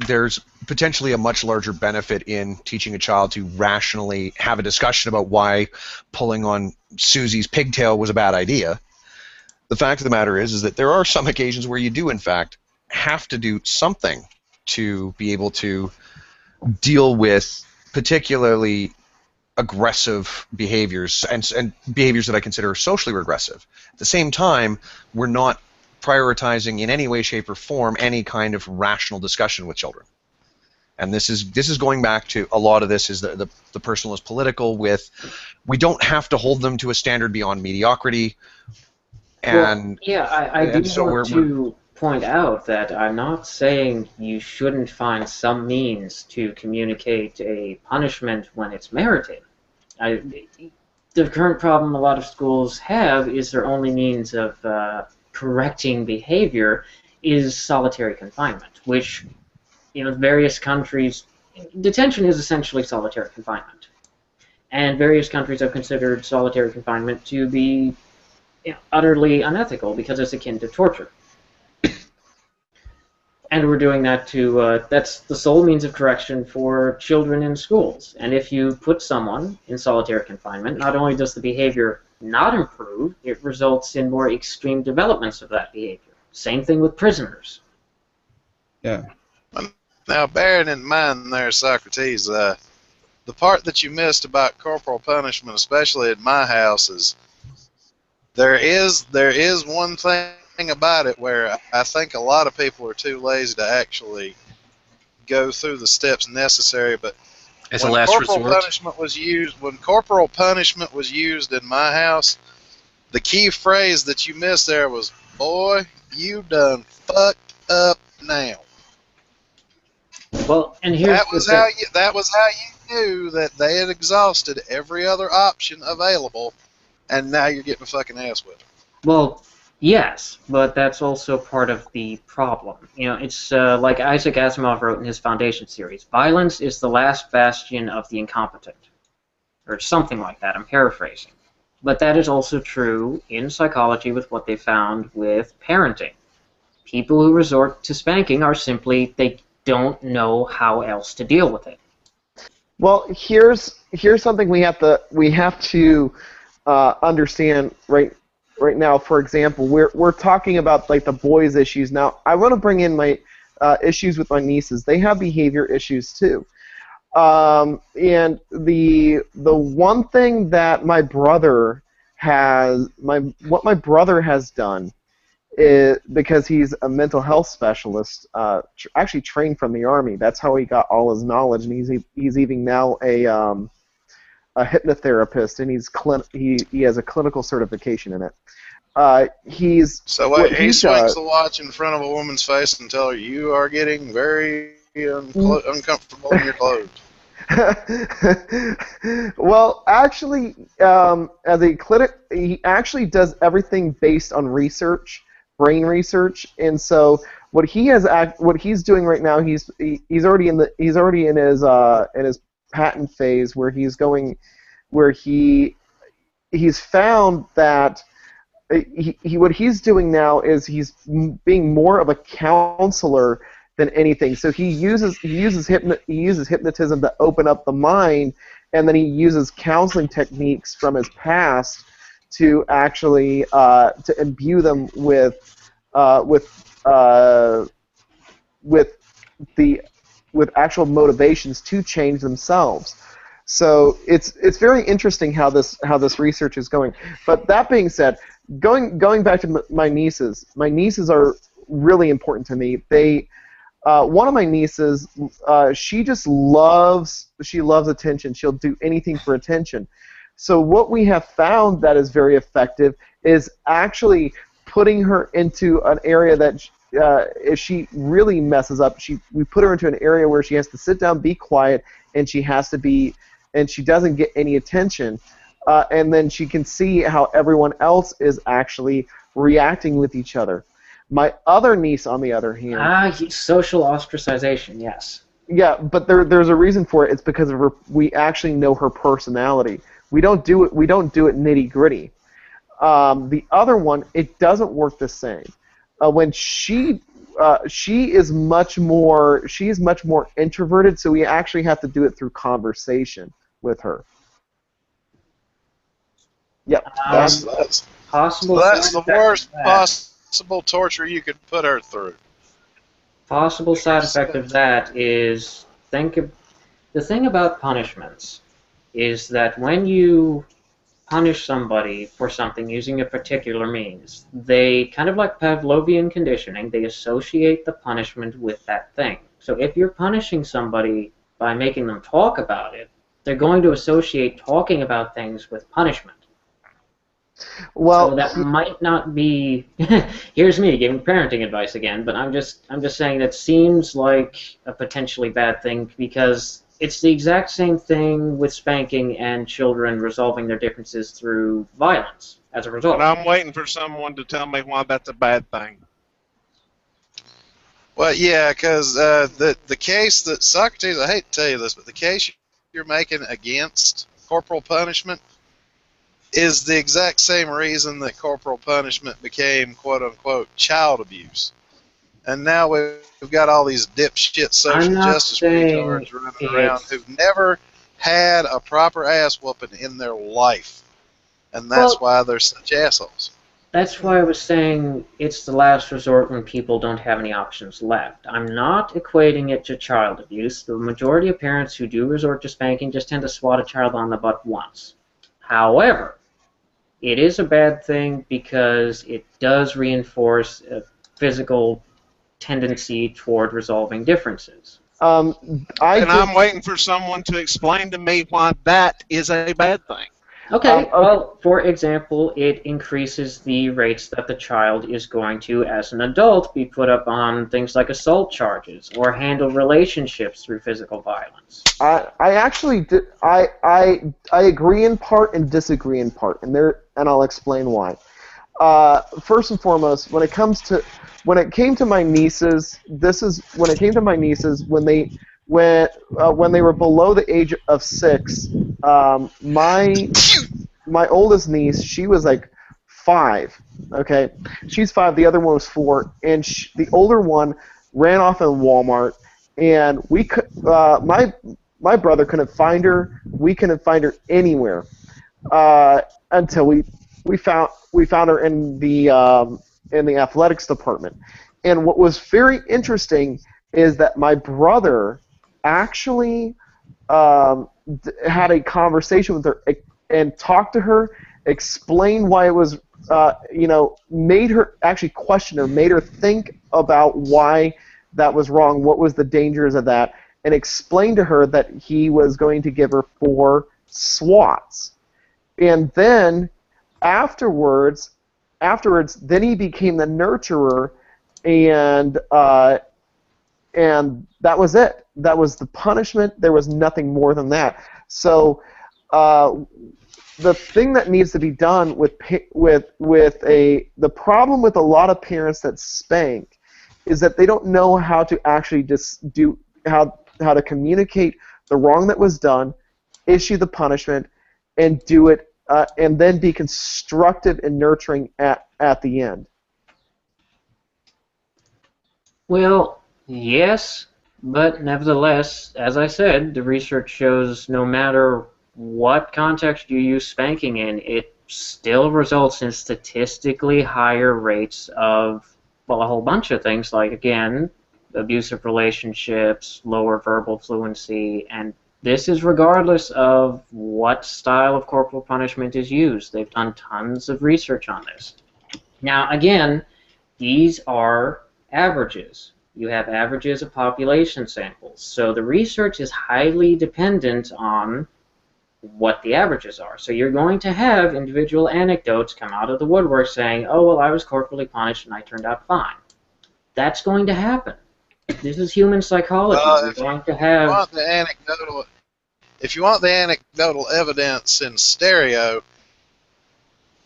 there's potentially a much larger benefit in teaching a child to rationally have a discussion about why pulling on Susie's pigtail was a bad idea, the fact of the matter is that there are some occasions where you do, in fact, have to do something to be able to deal with particularly aggressive behaviors and behaviors that I consider socially regressive. At the same time, we're not prioritizing in any way, shape, or form any kind of rational discussion with children. And this is going back to a lot of this is the personal is political with we don't have to hold them to a standard beyond mediocrity. And well, yeah, I do so want to point out that I'm not saying you shouldn't find some means to communicate a punishment when it's merited. The current problem a lot of schools have is their only means of correcting behavior is solitary confinement, which, various countries, detention is essentially solitary confinement. And various countries have considered solitary confinement to be utterly unethical because it's akin to torture. And we're doing that that's the sole means of correction for children in schools. And if you put someone in solitary confinement, not only does the behavior not improve, it results in more extreme developments of that behavior. Same thing with prisoners. Yeah. Now, bearing in mind there, Socrates, the part that you missed about corporal punishment, especially at my house, is there is one thing about it where I think a lot of people are too lazy to actually go through the steps necessary. But As a last resort. When corporal punishment was used in my house, the key phrase that you missed there was, "Boy, you done fucked up now." Well, and here's that was how you knew that they had exhausted every other option available, and now you're getting a fucking ass whipping. Well, yes, but that's also part of the problem. It's like Isaac Asimov wrote in his Foundation series, violence is the last bastion of the incompetent. Or something like that, I'm paraphrasing. But that is also true in psychology with what they found with parenting. People who resort to spanking are simply, they don't know how else to deal with it. Well, here's something we have to understand right now. For example, we're talking about like the boys' issues. Now, I want to bring in my issues with my nieces. They have behavior issues too. And the one thing that my brother has done is, because he's a mental health specialist, actually trained from the Army. That's how he got all his knowledge, and he's even now a hypnotherapist, and he has a clinical certification in it. He swings the watch in front of a woman's face and tell her, "You are getting very uncomfortable in your clothes." Well, actually, as a clinic, he actually does everything based on research, brain research, and so what he's doing right now, he's already in his patent phase where he's found that what he's doing now is he's being more of a counselor than anything. So he uses hypnotism to open up the mind, and then he uses counseling techniques from his past to actually to imbue them with actual motivations to change themselves. So it's very interesting how this research is going. But that being said, going back to my nieces are really important to me. One of my nieces, she loves attention. She'll do anything for attention. So what we have found that is very effective is actually putting her into an area that if she really messes up, we put her into an area where she has to sit down, be quiet, and she doesn't get any attention. And then she can see how everyone else is actually reacting with each other. My other niece, on the other hand... social ostracization, yes. Yeah, but there's a reason for it. It's because of we actually know her personality. We don't do it nitty gritty. The other one, it doesn't work the same. When she is much more introverted, so we actually have to do it through conversation with her. Yep. That's possible. That's the worst possible torture you could put her through. Possible side effect of that is the thing about punishments is that when you punish somebody for something using a particular means, they kind of like Pavlovian conditioning, they associate the punishment with that thing. So if you're punishing somebody by making them talk about it, they're going to associate talking about things with punishment. Well, so that might not be. Here's me giving parenting advice again, but I'm just saying that seems like a potentially bad thing because it's the exact same thing with spanking and children resolving their differences through violence as a result. And I'm waiting for someone to tell me why that's a bad thing. Well, yeah, because the case that Socrates, I hate to tell you this, but the case you're making against corporal punishment is the exact same reason that corporal punishment became quote-unquote child abuse. And now we've got all these dipshit social justice retards running around who've never had a proper ass whooping in their life. And that's why they're such assholes. That's why I was saying it's the last resort when people don't have any options left. I'm not equating it to child abuse. The majority of parents who do resort to spanking just tend to swat a child on the butt once. However, it is a bad thing because it does reinforce a physical tendency toward resolving differences. I'm waiting for someone to explain to me why that is a bad thing. Okay, well, for example, it increases the rates that the child is going to, as an adult, be put up on things like assault charges or handle relationships through physical violence. I actually I agree in part and disagree in part, and I'll explain why. First and foremost, when it came to my nieces, when they were below the age of 6, my oldest niece, she was like 5. Okay, she's 5. The other one was 4, and the older one ran off in Walmart, and we could. My brother couldn't find her. We couldn't find her anywhere until we found her in the athletics department. And what was very interesting is that my brother actually had a conversation with her and talked to her, explained why it was, made her actually question her, made her think about why that was wrong, what was the dangers of that, and explained to her that he was going to give her 4 swats. And then afterwards, then he became the nurturer, and that was it. That was the punishment. There was nothing more than that. So the thing that needs to be done the problem with a lot of parents that spank is that they don't know how to actually just do how to communicate the wrong that was done, issue the punishment, and do it, and then be constructive and nurturing at the end. Well, yes, but nevertheless, as I said, the research shows no matter what context you use spanking in, it still results in statistically higher rates of, well, a whole bunch of things, like, again, abusive relationships, lower verbal fluency, and this is regardless of what style of corporal punishment is used. They've done tons of research on this. Now, again, these are averages. You have averages of population samples. So the research is highly dependent on what the averages are. So you're going to have individual anecdotes come out of the woodwork saying, oh, well, I was corporally punished and I turned out fine. That's going to happen. This is human psychology. You're going to have... If you want the anecdotal evidence in stereo,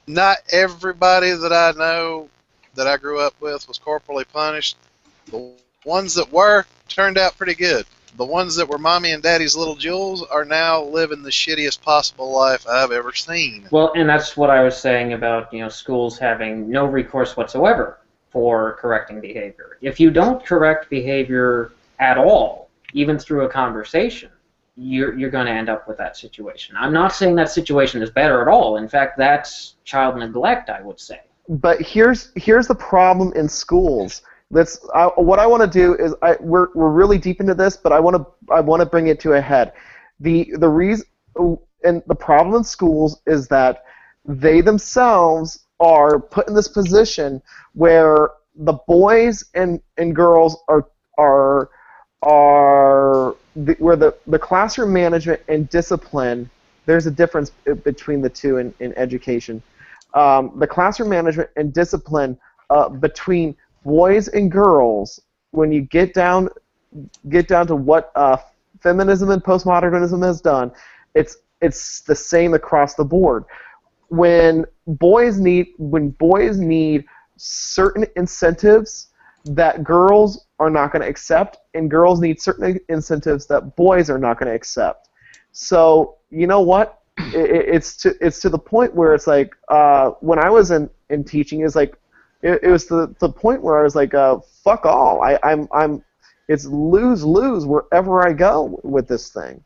not everybody that I know that I grew up with was corporally punished. The ones that were turned out pretty good. The ones that were mommy and daddy's little jewels are now living the shittiest possible life I've ever seen. Well, and that's what I was saying about, schools having no recourse whatsoever for correcting behavior. If you don't correct behavior at all, even through a conversation, you're going to end up with that situation. I'm not saying that situation is better at all. In fact, that's child neglect, I would say. But here's the problem in schools. What I want to do is we're really deep into this, but I want to bring it to a head. The reason and the problem in schools is that they themselves are put in this position where the boys and girls where the classroom management and discipline, there's a difference between the two in education. The classroom management and discipline between boys and girls, when you get down to what feminism and postmodernism has done, it's the same across the board. When boys need certain incentives that girls are not going to accept, and girls need certain incentives that boys are not going to accept. So you know what? It's to the point where it's like when I was in teaching, it's like it was the point where I was like, fuck all. I'm it's lose-lose wherever I go with this thing.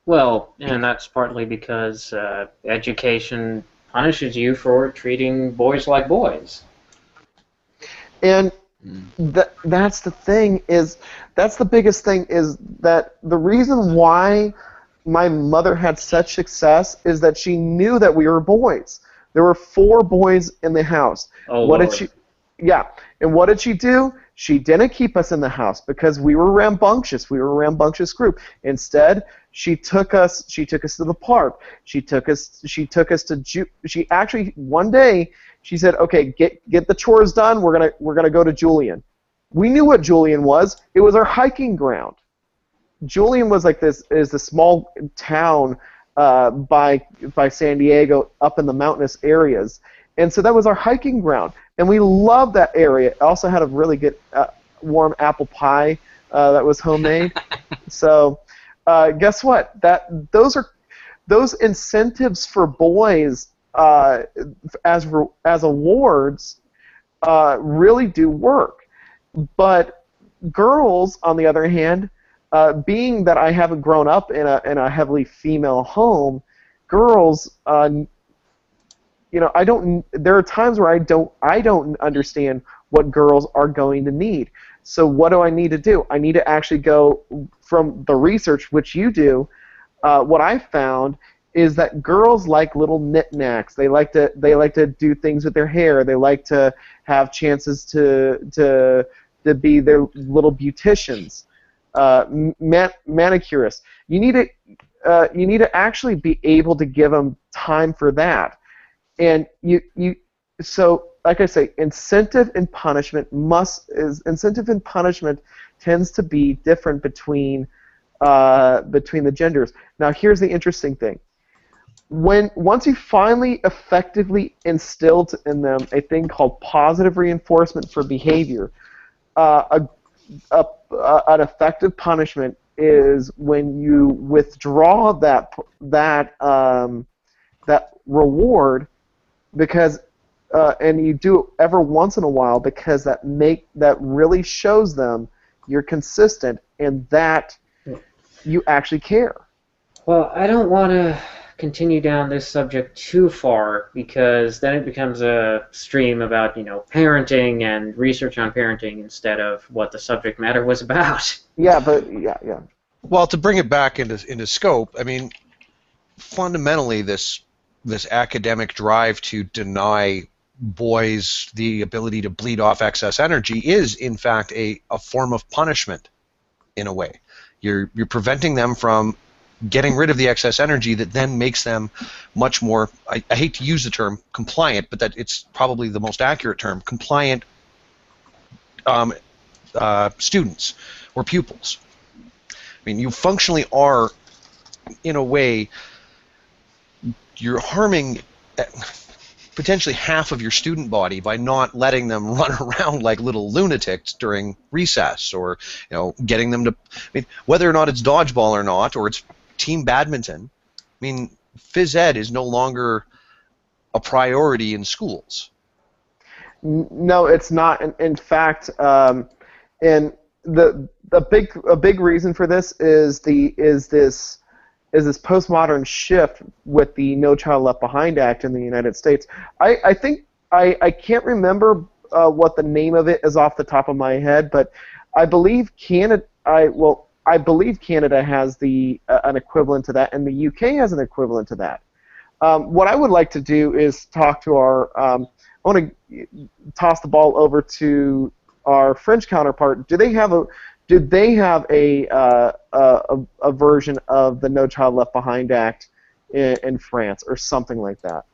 Well, and that's partly because education punishes you for treating boys like boys. And that's the thing that's the biggest thing is that the reason why my mother had such success is that she knew that we were boys. There were 4 boys in the house. Oh, what Lord. did she? Yeah, and what did she do? She didn't keep us in the house because we were rambunctious. We were a rambunctious group. Instead, she took us to the park. She took us to she actually one day she said, "Okay, get the chores done. We're gonna go to Julian." We knew what Julian was. It was our hiking ground. Julian was like this small town by San Diego up in the mountainous areas. And so that was our hiking ground, and we loved that area. It also had a really good warm apple pie that was homemade. So guess what? Those incentives for boys as awards really do work. But girls, on the other hand, being that I haven't grown up in a heavily female home, girls. I don't. There are times where I don't understand what girls are going to need. So what do I need to do? I need to actually go from the research, which you do. What I found is that girls like little knickknacks. They like to do things with their hair. They like to have chances to be their little beauticians, manicurists. You need to actually be able to give them time for that. And so like I say, incentive and punishment tends to be different between the genders. Now here's the interesting thing. Once you finally effectively instilled in them a thing called positive reinforcement for behavior, an effective punishment is when you withdraw that reward, because and you do it every once in a while, because that really shows them you're consistent and that you actually care. Well, I don't want to continue down this subject too far, because then it becomes a stream about parenting and research on parenting instead of what the subject matter was about. Yeah, but yeah. Well, to bring it back into scope, I mean, fundamentally, this academic drive to deny boys the ability to bleed off excess energy is, in fact, a form of punishment, in a way. You're preventing them from getting rid of the excess energy that then makes them much more, I hate to use the term compliant, but that it's probably the most accurate term, compliant students or pupils. I mean, you functionally are, in a way, you're harming potentially half of your student body by not letting them run around like little lunatics during recess, or getting them to, I mean, whether or not it's dodgeball or not, or it's team badminton. I mean, phys ed is no longer a priority in schools. No, it's not. In fact, and a big reason for this is this postmodern shift with the No Child Left Behind Act in the United States. I think I can't remember what the name of it is off the top of my head, but I believe I believe Canada has an equivalent to that, and the UK has an equivalent to that. What I would like to do is talk to our. I want to toss the ball over to our French counterpart. Do they have a version of the No Child Left Behind Act in France or something like that?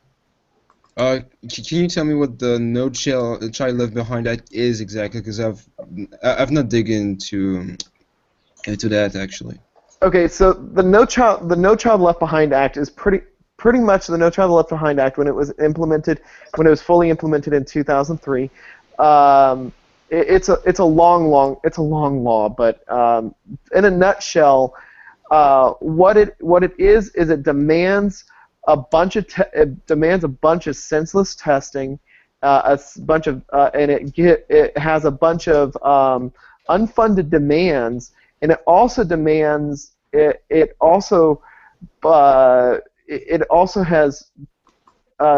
Can you tell me what the No Child Left Behind Act is exactly? Because I've not dig into that actually. Okay, so the No Child Left Behind Act is pretty much the No Child Left Behind Act when it was fully implemented in 2003. It's a long law, but in a nutshell, what it is it demands a bunch of senseless testing, and it has a bunch of unfunded demands, and it also demands it also has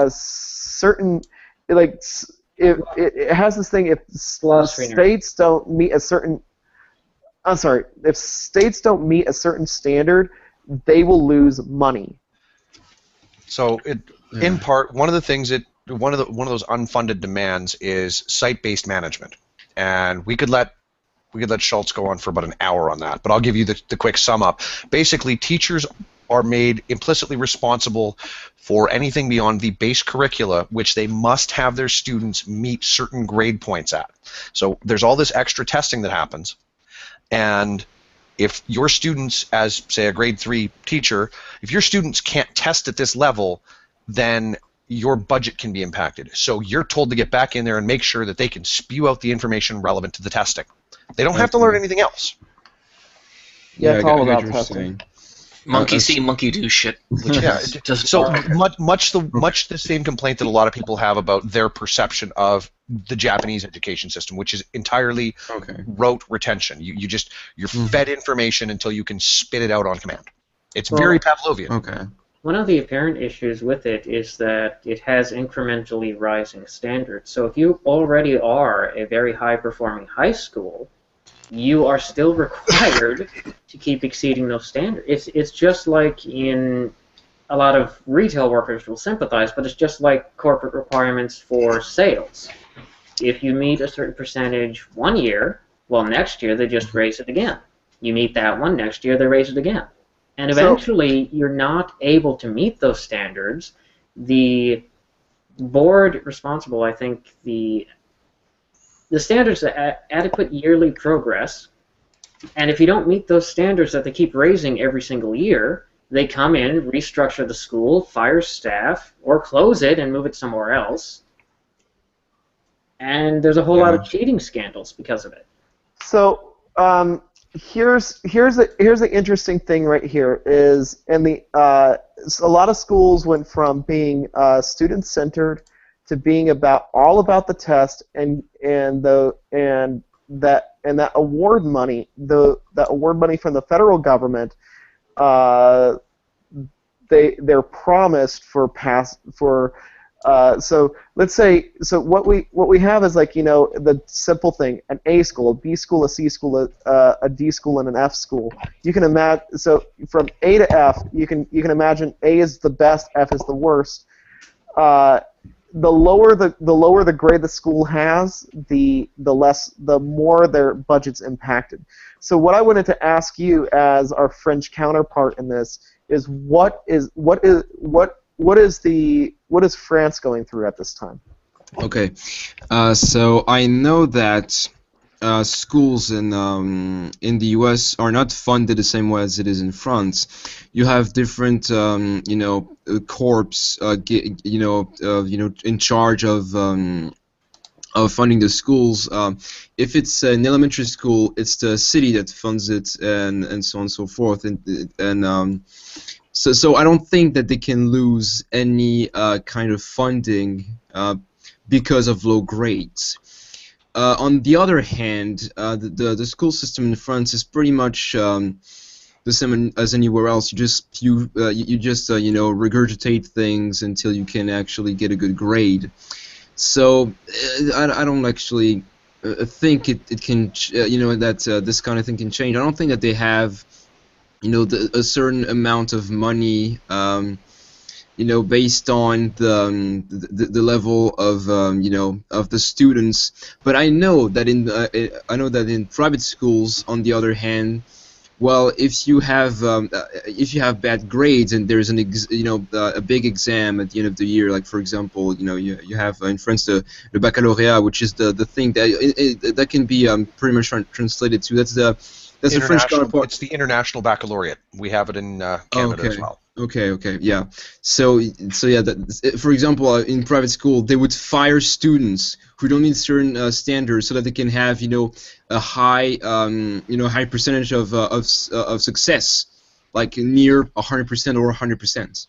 certain it has this thing if states don't meet a certain if states don't meet a certain standard, they will lose money. So in part, one of the things one of those unfunded demands is site-based management, and we could let Schultz go on for about an hour on that, but I'll give you the quick sum up. Basically, teachers are made implicitly responsible for anything beyond the base curricula, which they must have their students meet certain grade points at. So there's all this extra testing that happens, and if your students, as say a grade 3 teacher, if your students can't test at this level, then your budget can be impacted. So you're told to get back in there and make sure that they can spew out the information relevant to the testing. They don't have to learn anything else. Yeah, it's all about testing. Monkey see, monkey do shit. Which is just so much the same complaint that a lot of people have about their perception of the Japanese education system, which is entirely rote retention. You're fed information until you can spit it out on command. It's very Pavlovian. Okay. One of the apparent issues with it is that it has incrementally rising standards. So if you already are a very high-performing high school, you are still required to keep exceeding those standards. It's just like in a lot of retail workers will sympathize, but it's just like corporate requirements for sales. If you meet a certain percentage one year, well, next year they just raise it again. You meet that one, next year they raise it again. And eventually you're not able to meet those standards. The board responsible, I think, the standards are adequate yearly progress, and if you don't meet those standards that they keep raising every single year, they come in, restructure the school, fire staff, or close it and move it somewhere else. And there's a whole lot of cheating scandals because of it. So here's the interesting thing right here is a lot of schools went from being student-centered to being all about the test and that award money, that award money from the federal government, they're promised so let's say what we have is the simple thing: an A school, a B school, a C school, a D school, and an F school. You can imagine, so from A to F, you can imagine A is the best, F is the worst. The lower the grade the school has, the more their budget's impacted. So what I wanted to ask you as our French counterpart in this is what is France going through at this time? Okay, so I know that schools in the U.S. are not funded the same way as it is in France. You have different corps, in charge of funding the schools. If it's an elementary school, it's the city that funds it, and so on and so forth. So I don't think that they can lose any kind of funding because of low grades. On the other hand, the school system in France is pretty much the same as anywhere else. You just regurgitate things until you can actually get a good grade. So I don't actually think it can, that this kind of thing can change. I don't think that they have, a certain amount of money, based on the level of, of the students. But I know that in private schools, on the other hand, well, if you have bad grades and there's a big exam at the end of the year, like for example, you have in France the baccalauréat, which is the thing that can be pretty much translated to that's the French counterpart. It's the international baccalaureate. We have it in Canada as well. Okay, yeah. So yeah, for example, in private school, they would fire students who don't meet certain standards, so that they can have a high high percentage of success, like near 100% or 100%.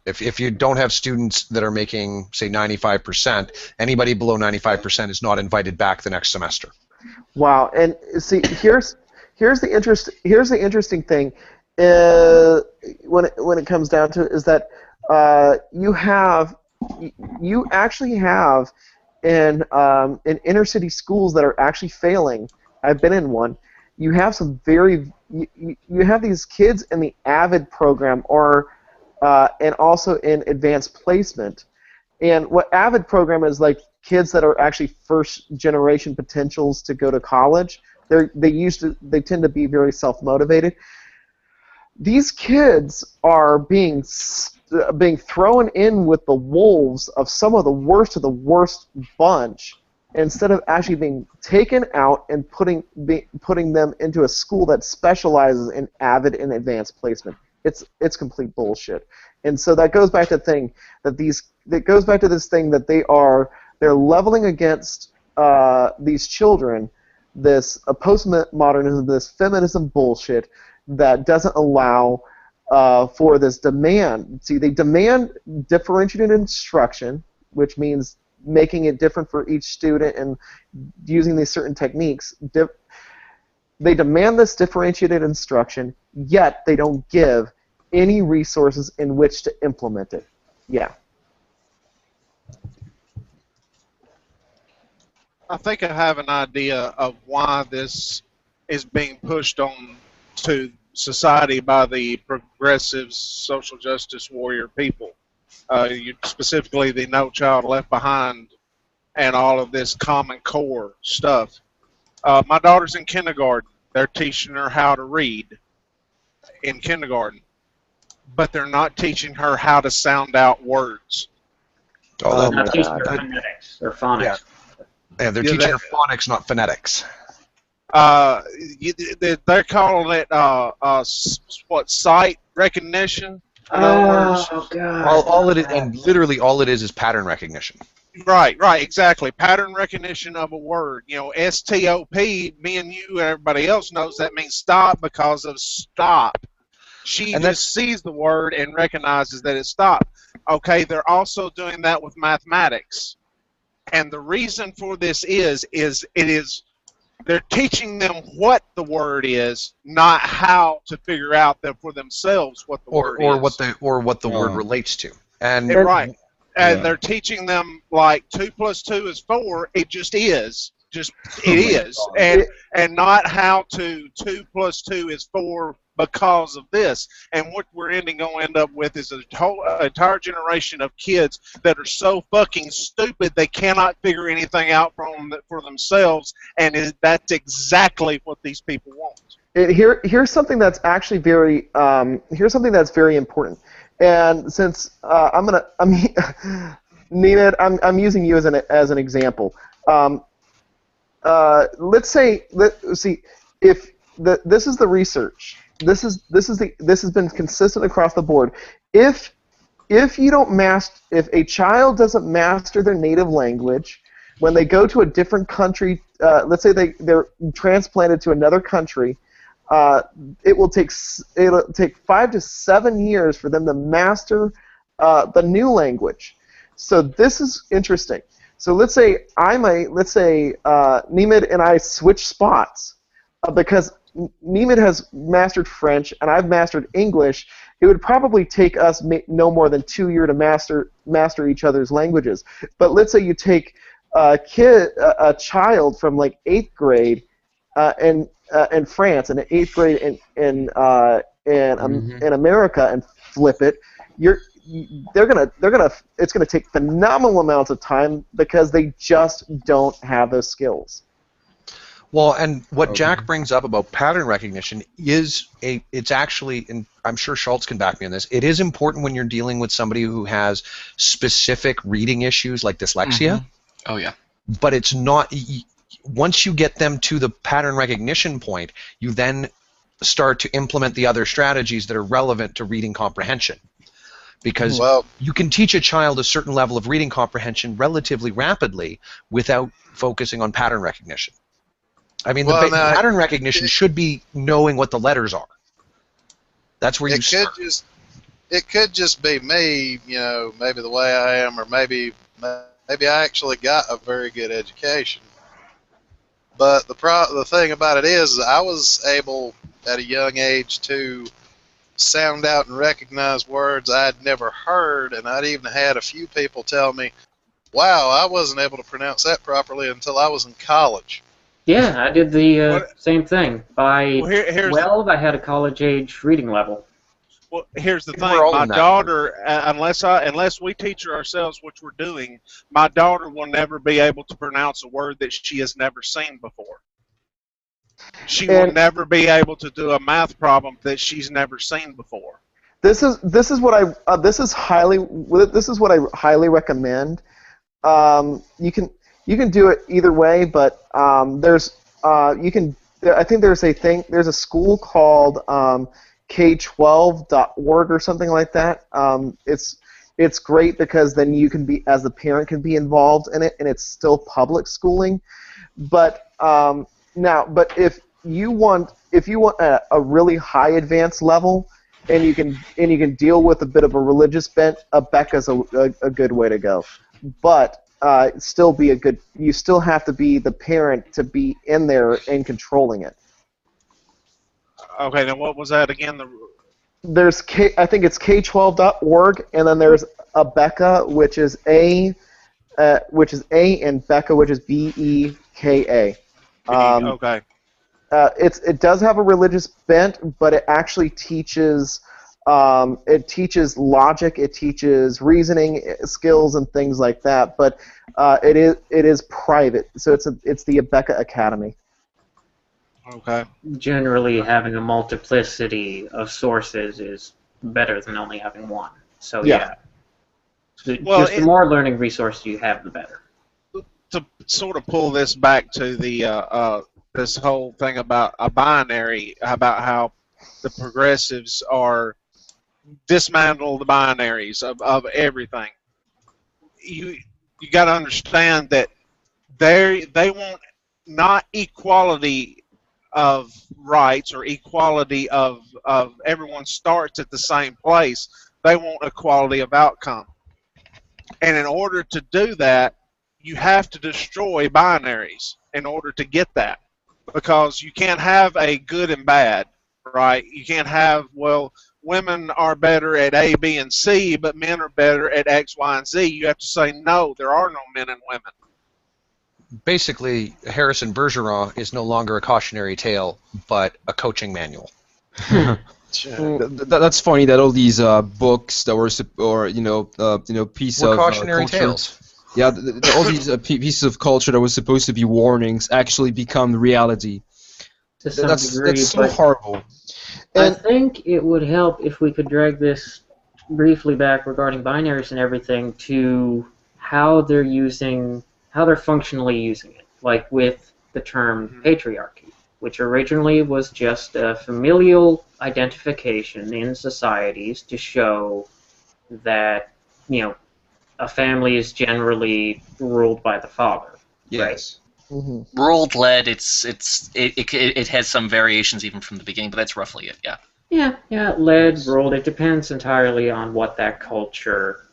If you don't have students that are making, say, 95%, anybody below 95% is not invited back the next semester. Wow, and see, here's the interesting thing. When it comes down to it, is that you actually have in inner city schools that are actually failing. I've been in one. You have some you have these kids in the AVID program and also in advanced placement. And what AVID program is, like, kids that are actually first generation potentials to go to college. They tend to be very self-motivated. These kids are being thrown in with the wolves of some of the worst bunch, instead of actually being taken out and putting them into a school that specializes in AVID and advanced placement. It's complete bullshit. And so that goes back to the thing that they're leveling against these children, this post-modernism, this feminism bullshit that doesn't allow for this demand. See, they demand differentiated instruction, which means making it different for each student and using these certain techniques. They demand this differentiated instruction, yet they don't give any resources in which to implement it. Yeah. I think I have an idea of why this is being pushed on to society by the progressive social justice warrior people. Specifically the No Child Left Behind and all of this Common Core stuff. My daughter's in kindergarten. They're teaching her how to read in kindergarten, but they're not teaching her how to sound out words. They're not teaching her phonetics or phonics. Yeah. Yeah, they're teaching her phonics, not phonetics. They're calling it sight recognition. Oh God! All it is, and literally all it is pattern recognition. Right, exactly. Pattern recognition of a word. STOP. Me and you and everybody else knows that means stop because of stop. She just sees the word and recognizes that it's stop. Okay, they're also doing that with mathematics. And the reason for this is they're teaching them what the word is, not how to figure out for themselves what the word is. What the word relates to. And right. And they're teaching them, like, 2 + 2 is 4. It just is. And not how 2 + 2 is 4 because of this. And what we're going to end up with is a whole entire generation of kids that are so fucking stupid they cannot figure anything out for themselves, and that's exactly what these people want. Here's something that's actually very important. And since Nina, I'm using you as an example. Let's see if this is the research. This has been consistent across the board. If a child doesn't master their native language, when they go to a different country, let's say they're transplanted to another country, it'll take 5 to 7 years for them to master the new language. So this is interesting. So let's say Nemid and I switch spots because Nemid has mastered French and I've mastered English. It would probably take us no more than 2 years to master each other's languages. But let's say you take a child from like 8th grade in France and in 8th grade in America and flip it, it's gonna take phenomenal amounts of time because they just don't have those skills. Well, and what Jack brings up about pattern recognition it's actually, and I'm sure Schultz can back me on this, it is important when you're dealing with somebody who has specific reading issues like dyslexia. Mm-hmm. Oh, yeah. But it's not, once you get them to the pattern recognition point, you then start to implement the other strategies that are relevant to reading comprehension. Because you can teach a child a certain level of reading comprehension relatively rapidly without focusing on pattern recognition. I mean, pattern recognition should be knowing what the letters are. That's where you start. It could just be me, you know, maybe the way I am, or maybe I actually got a very good education. But the thing about it is I was able at a young age to sound out and recognize words I'd never heard, and I'd even had a few people tell me, wow, I wasn't able to pronounce that properly until I was in college. Yeah, I did the same thing. By 12, I had a college-age reading level. Well, here's the thing. My daughter, unless we teach her ourselves, which we're doing, my daughter will never be able to pronounce a word that she has never seen before. She will never be able to do a math problem that she's never seen before. This is what I highly recommend. You can do it either way, but I think there's a school called K12.org or something like that. It's great because then you can be, as the parent, can be involved in it, and it's still public schooling. But but if you want a really high advanced level, and you can deal with a bit of a religious bent, a Becca's a good way to go. But you still have to be the parent to be in there and controlling it. Okay, now what was that again? There's I think it's K12.org, and then there's a Becca, which is A, and Becca, which is BEKA. Okay. It does have a religious bent, but it actually teaches logic, it teaches reasoning skills and things like that. But it is private, so it's the Becca Academy. Okay. Generally, having a multiplicity of sources is better than only having one. So yeah. Just the more learning resources you have, the better. To sort of pull this back to the this whole thing about a binary, about how the progressives are dismantle the binaries of everything. You got to understand that they want not equality of rights or equality of everyone starts at the same place. They want equality of outcome. And in order to do that, you have to destroy binaries in order to get that. Because you can't have a good and bad, right? You can't have, well, women are better at A, B, and C, but men are better at X, Y, and Z. You have to say, no, there are no men and women. Basically, Harrison Bergeron is no longer a cautionary tale, but a coaching manual. That's funny that all these books that were, pieces of cautionary culture, tales. Yeah, all these pieces of culture that were supposed to be warnings actually become reality. To some That's degree, so horrible. I think it would help if we could drag this briefly back regarding binaries and everything to how they're functionally using it, like with the term patriarchy, which originally was just a familial identification in societies to show that, a family is generally ruled by the father. Yes. Right? Mm-hmm. Ruled, led. It has some variations even from the beginning, but that's roughly it. Yeah. Yeah. Led, ruled. It depends entirely on what that culture,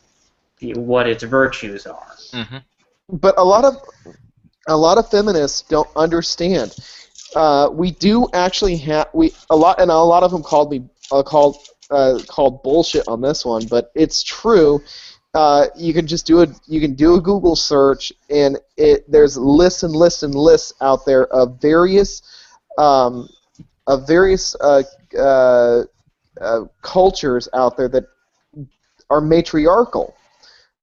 what its virtues are. Mm-hmm. But a lot of feminists don't understand. We do actually have a lot of them called bullshit on this one, but it's true. you can just do a Google search, and there's lists and lists and lists out there of various cultures out there that are matriarchal,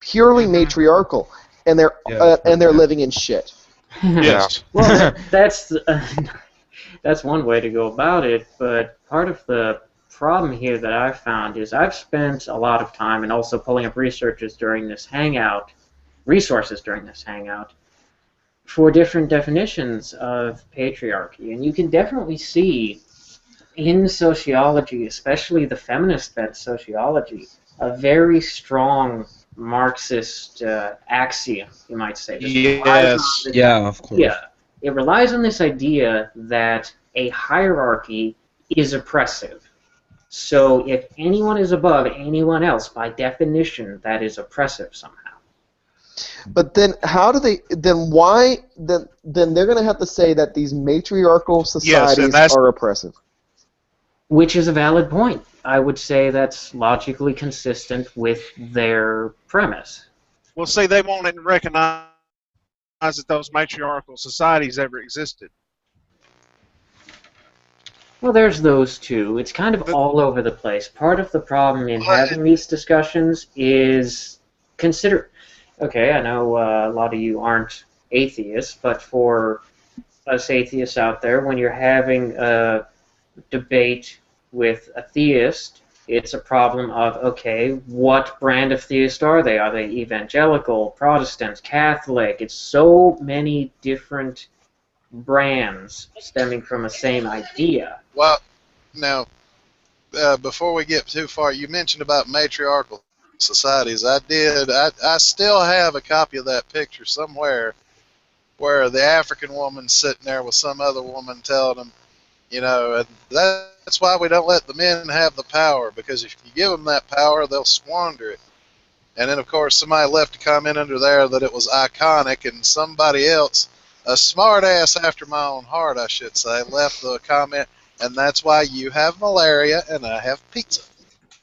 purely matriarchal, and they're living in shit. Yes. Well, that's one way to go about it, but part of the problem here that I've found is I've spent a lot of time and also pulling up resources during this hangout for different definitions of patriarchy, and you can definitely see in sociology, especially the feminist-bent sociology, a very strong Marxist axiom, you might say. Yes. Yeah, of course. Yeah, it relies on this idea that a hierarchy is oppressive. So if anyone is above anyone else, by definition, that is oppressive somehow. But then how do they? Then why? Then they're going to have to say that these matriarchal societies are oppressive. Which is a valid point. I would say that's logically consistent with their premise. Well, see, they won't even recognize that those matriarchal societies ever existed. Well, there's those two. It's kind of all over the place. Part of the problem in having these discussions is consider. Okay, I know a lot of you aren't atheists, but for us atheists out there, when you're having a debate with a theist, it's a problem of, okay, what brand of theist are they? Are they evangelical, Protestant, Catholic? It's so many different brands stemming from a same idea. Well, now, before we get too far, you mentioned about matriarchal societies. I still have a copy of that picture somewhere where the African woman's sitting there with some other woman telling them, you know, that's why we don't let the men have the power, because if you give them that power, they'll squander it. And then, of course, somebody left a comment under there that it was iconic, and somebody else, a smart ass after my own heart, I should say, left the comment, and that's why you have malaria and I have pizza.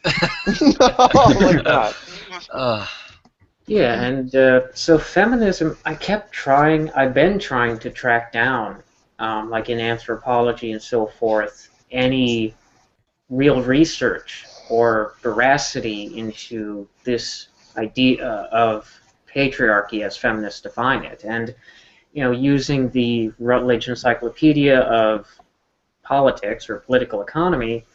Oh my god. Yeah, and so feminism, I've been trying to track down, like in anthropology and so forth, any real research or veracity into this idea of patriarchy as feminists define it. And, you know, using the Rutledge Encyclopedia of Politics or Political Economy,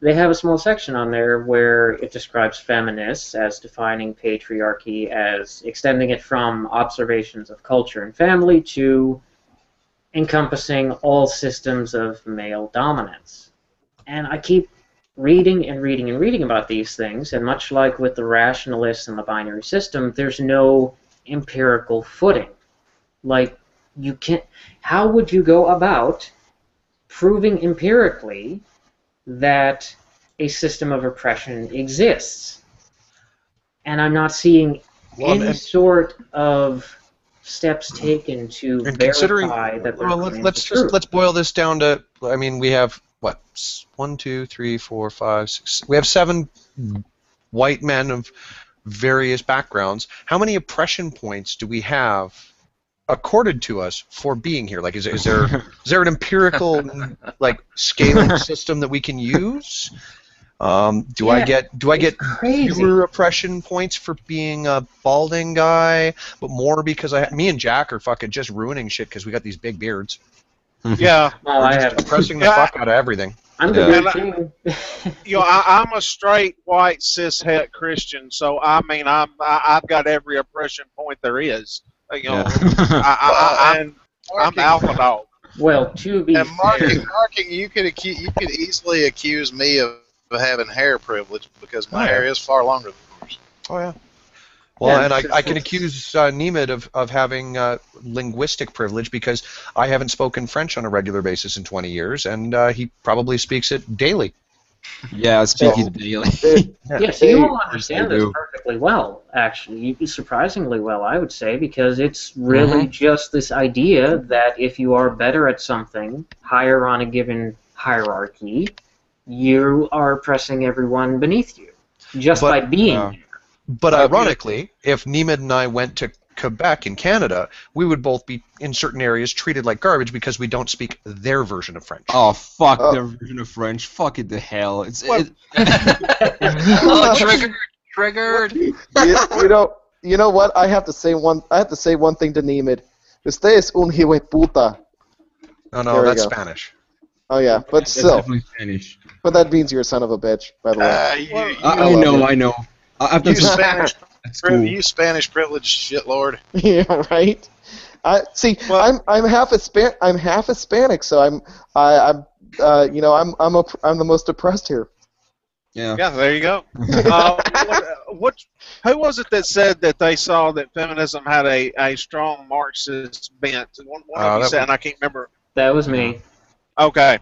they have a small section on there where it describes feminists as defining patriarchy as extending it from observations of culture and family to encompassing all systems of male dominance. And I keep reading and reading and reading about these things, and much like with the rationalists and the binary system, there's no empirical footing. Like, you can't. How would you go about proving empirically that a system of oppression exists? And I'm not seeing any sort of steps taken to verify that. Well, let's boil this down to. I mean, we have what, 1, 2, 3, 4, 5, 6. We have 7 white men of various backgrounds. How many oppression points do we have accorded to us for being here? Like, is there an empirical like scaling system that we can use? Do I get fewer oppression points for being a balding guy, but more because me and Jack are fucking just ruining shit because we got these big beards? Yeah. Well, We're just oppressing the fuck out of everything. I'm the beard king. You know, I'm a straight white cis het Christian, so I mean, I've got every oppression point there is. You know, I'm alpha dog. Well, to be marking, you could easily accuse me of having hair privilege because my hair is far longer than yours. Oh yeah. Well, and I can accuse Nemeth of having linguistic privilege because I haven't spoken French on a regular basis in 20 years, and he probably speaks it daily. Yeah, I speak it daily. Yes, you all understand this perfectly well, actually. Surprisingly well, I would say, because it's really just this idea that if you are better at something, higher on a given hierarchy, you are oppressing everyone beneath you, just by being there. But ironically, if Neiman and I went to Quebec in Canada, we would both be in certain areas treated like garbage because we don't speak their version of French. Oh fuck their version of French. Fuck it the hell. Oh, triggered. You know what? I have to say one thing to Nemid. Usted es un hijueputa. No, There we that's go. Spanish. Oh yeah, but That's still. definitely Spanish. But that means you're a son of a bitch, by the way. I know. I've done You some Spanish, That's cool. you Spanish privileged shitlord. Yeah, right. Well- I'm half Hispanic, so I'm the most oppressed here. Yeah. Yeah, there you go. Who was it that said that they saw that feminism had a strong Marxist bent? One of you said, and I can't remember. That was me. Okay.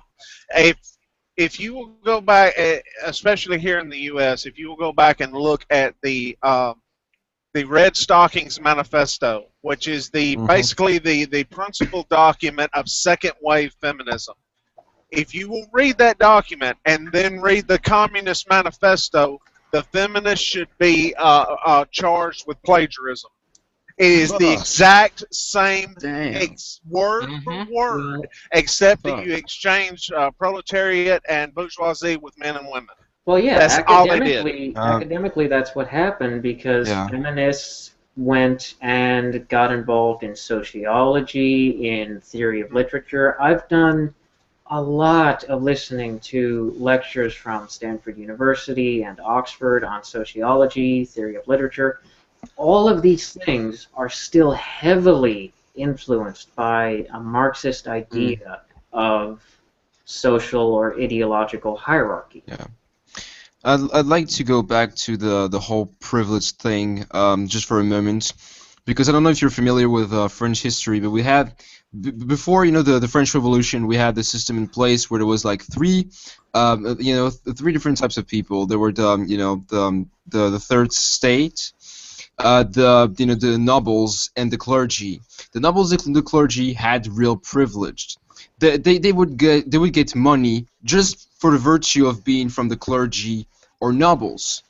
If you will go back, especially here in the U.S., if you will go back and look at the Red Stockings Manifesto, which is basically the principal document of second wave feminism. If you will read that document and then read the Communist Manifesto, the feminists should be charged with plagiarism. It is the exact same word for word, except that you exchange proletariat and bourgeoisie with men and women. Well, yeah, That's all they did. academically, that's what happened because feminists went and got involved in sociology, in theory of literature. I've done a lot of listening to lectures from Stanford University and Oxford on sociology, theory of literature. All of these things are still heavily influenced by a Marxist idea of social or ideological hierarchy. Yeah. I'd like to go back to the whole privilege thing just for a moment, because I don't know if you're familiar with French history, but we had before the French Revolution, we had the system in place where there was like three different types of people. There were the third state, the nobles and the clergy. The nobles and the clergy had real privilege. They would get money just for the virtue of being from the clergy or nobles.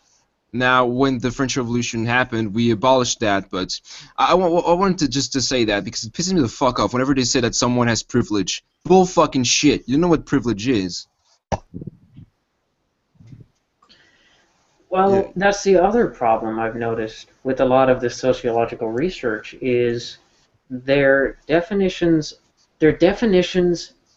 Now, when the French Revolution happened, we abolished that, but I wanted to say that because it pisses me the fuck off whenever they say that someone has privilege. Bull fucking shit. You don't know what privilege is. Well, that's the other problem I've noticed with a lot of this sociological research is their definitions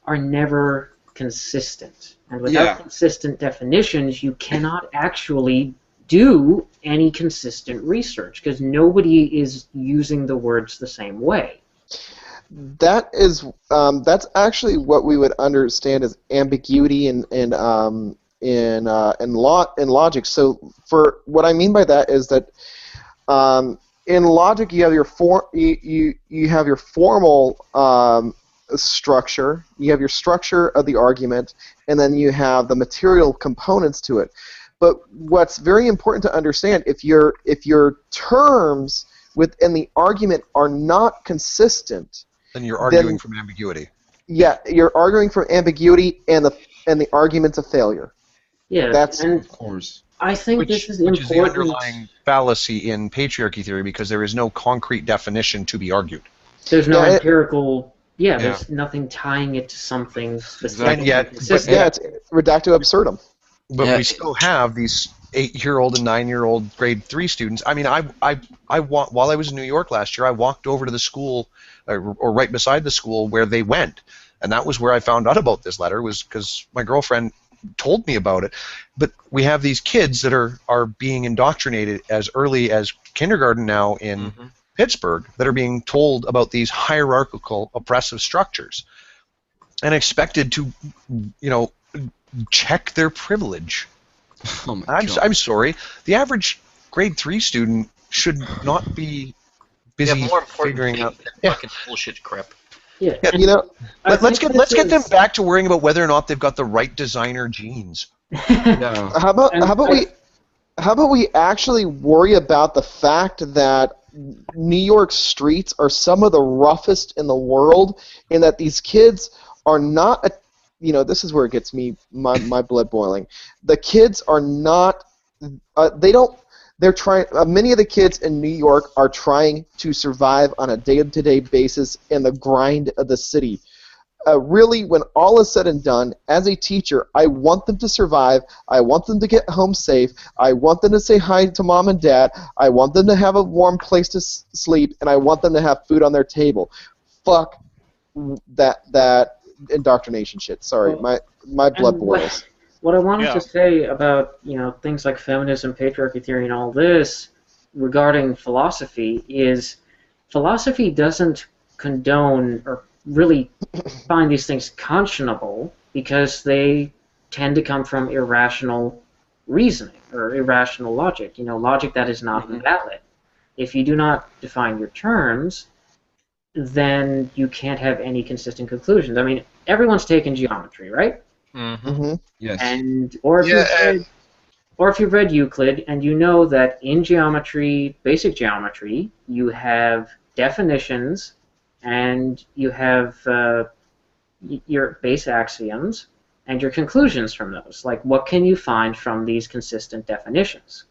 are never consistent. And without consistent definitions, you cannot actually do any consistent research because nobody is using the words the same way. That's actually what we would understand as ambiguity in logic. So, for what I mean by that is that in logic you have your formal structure, you have your structure of the argument, and then you have the material components to it. But what's very important to understand, if your terms within the argument are not consistent, then you're arguing from ambiguity. Yeah, you're arguing from ambiguity and the argument's a failure. Yeah, that's of course. I think this is which important. is the underlying fallacy in patriarchy theory because there is no concrete definition to be argued. There's no empirical. There's nothing tying it to something specific. And yet, it's reductio absurdum. But we still have these 8-year-old and 9-year-old grade 3 students. I mean, while I was in New York last year, I walked over to the school, or right beside the school where they went, and that was where I found out about this letter. Was because my girlfriend told me about it. But we have these kids that are being indoctrinated as early as kindergarten now in Pittsburgh that are being told about these hierarchical oppressive structures and expected to, check their privilege. Oh my God. I'm sorry. The average grade 3 student should not be busy more important figuring out. Fucking bullshit crap. Yeah. Let's get them back to worrying about whether or not they've got the right designer jeans. How about we actually worry about the fact that New York streets are some of the roughest in the world, and that these kids are not this is where it gets my blood boiling. The kids are not they're trying. Many of the kids in New York are trying to survive on a day-to-day basis in the grind of the city. Really, when all is said and done, as a teacher, I want them to survive. I want them to get home safe. I want them to say hi to mom and dad. I want them to have a warm place to sleep, and I want them to have food on their table. Fuck that indoctrination shit. Sorry, Well, my blood and boils. what I wanted Yeah. to say about things like feminism, patriarchy theory, and all this regarding philosophy is philosophy doesn't condone or really find these things conscionable because they tend to come from irrational reasoning or irrational logic. Logic that is not valid. If you do not define your terms, then you can't have any consistent conclusions. I mean, everyone's taken geometry, right? Mm-hmm. Yes. And or if Yeah, you've read Euclid, and you know that in geometry, basic geometry, you have definitions, and you have your base axioms and your conclusions from those. Like, what can you find from these consistent definitions?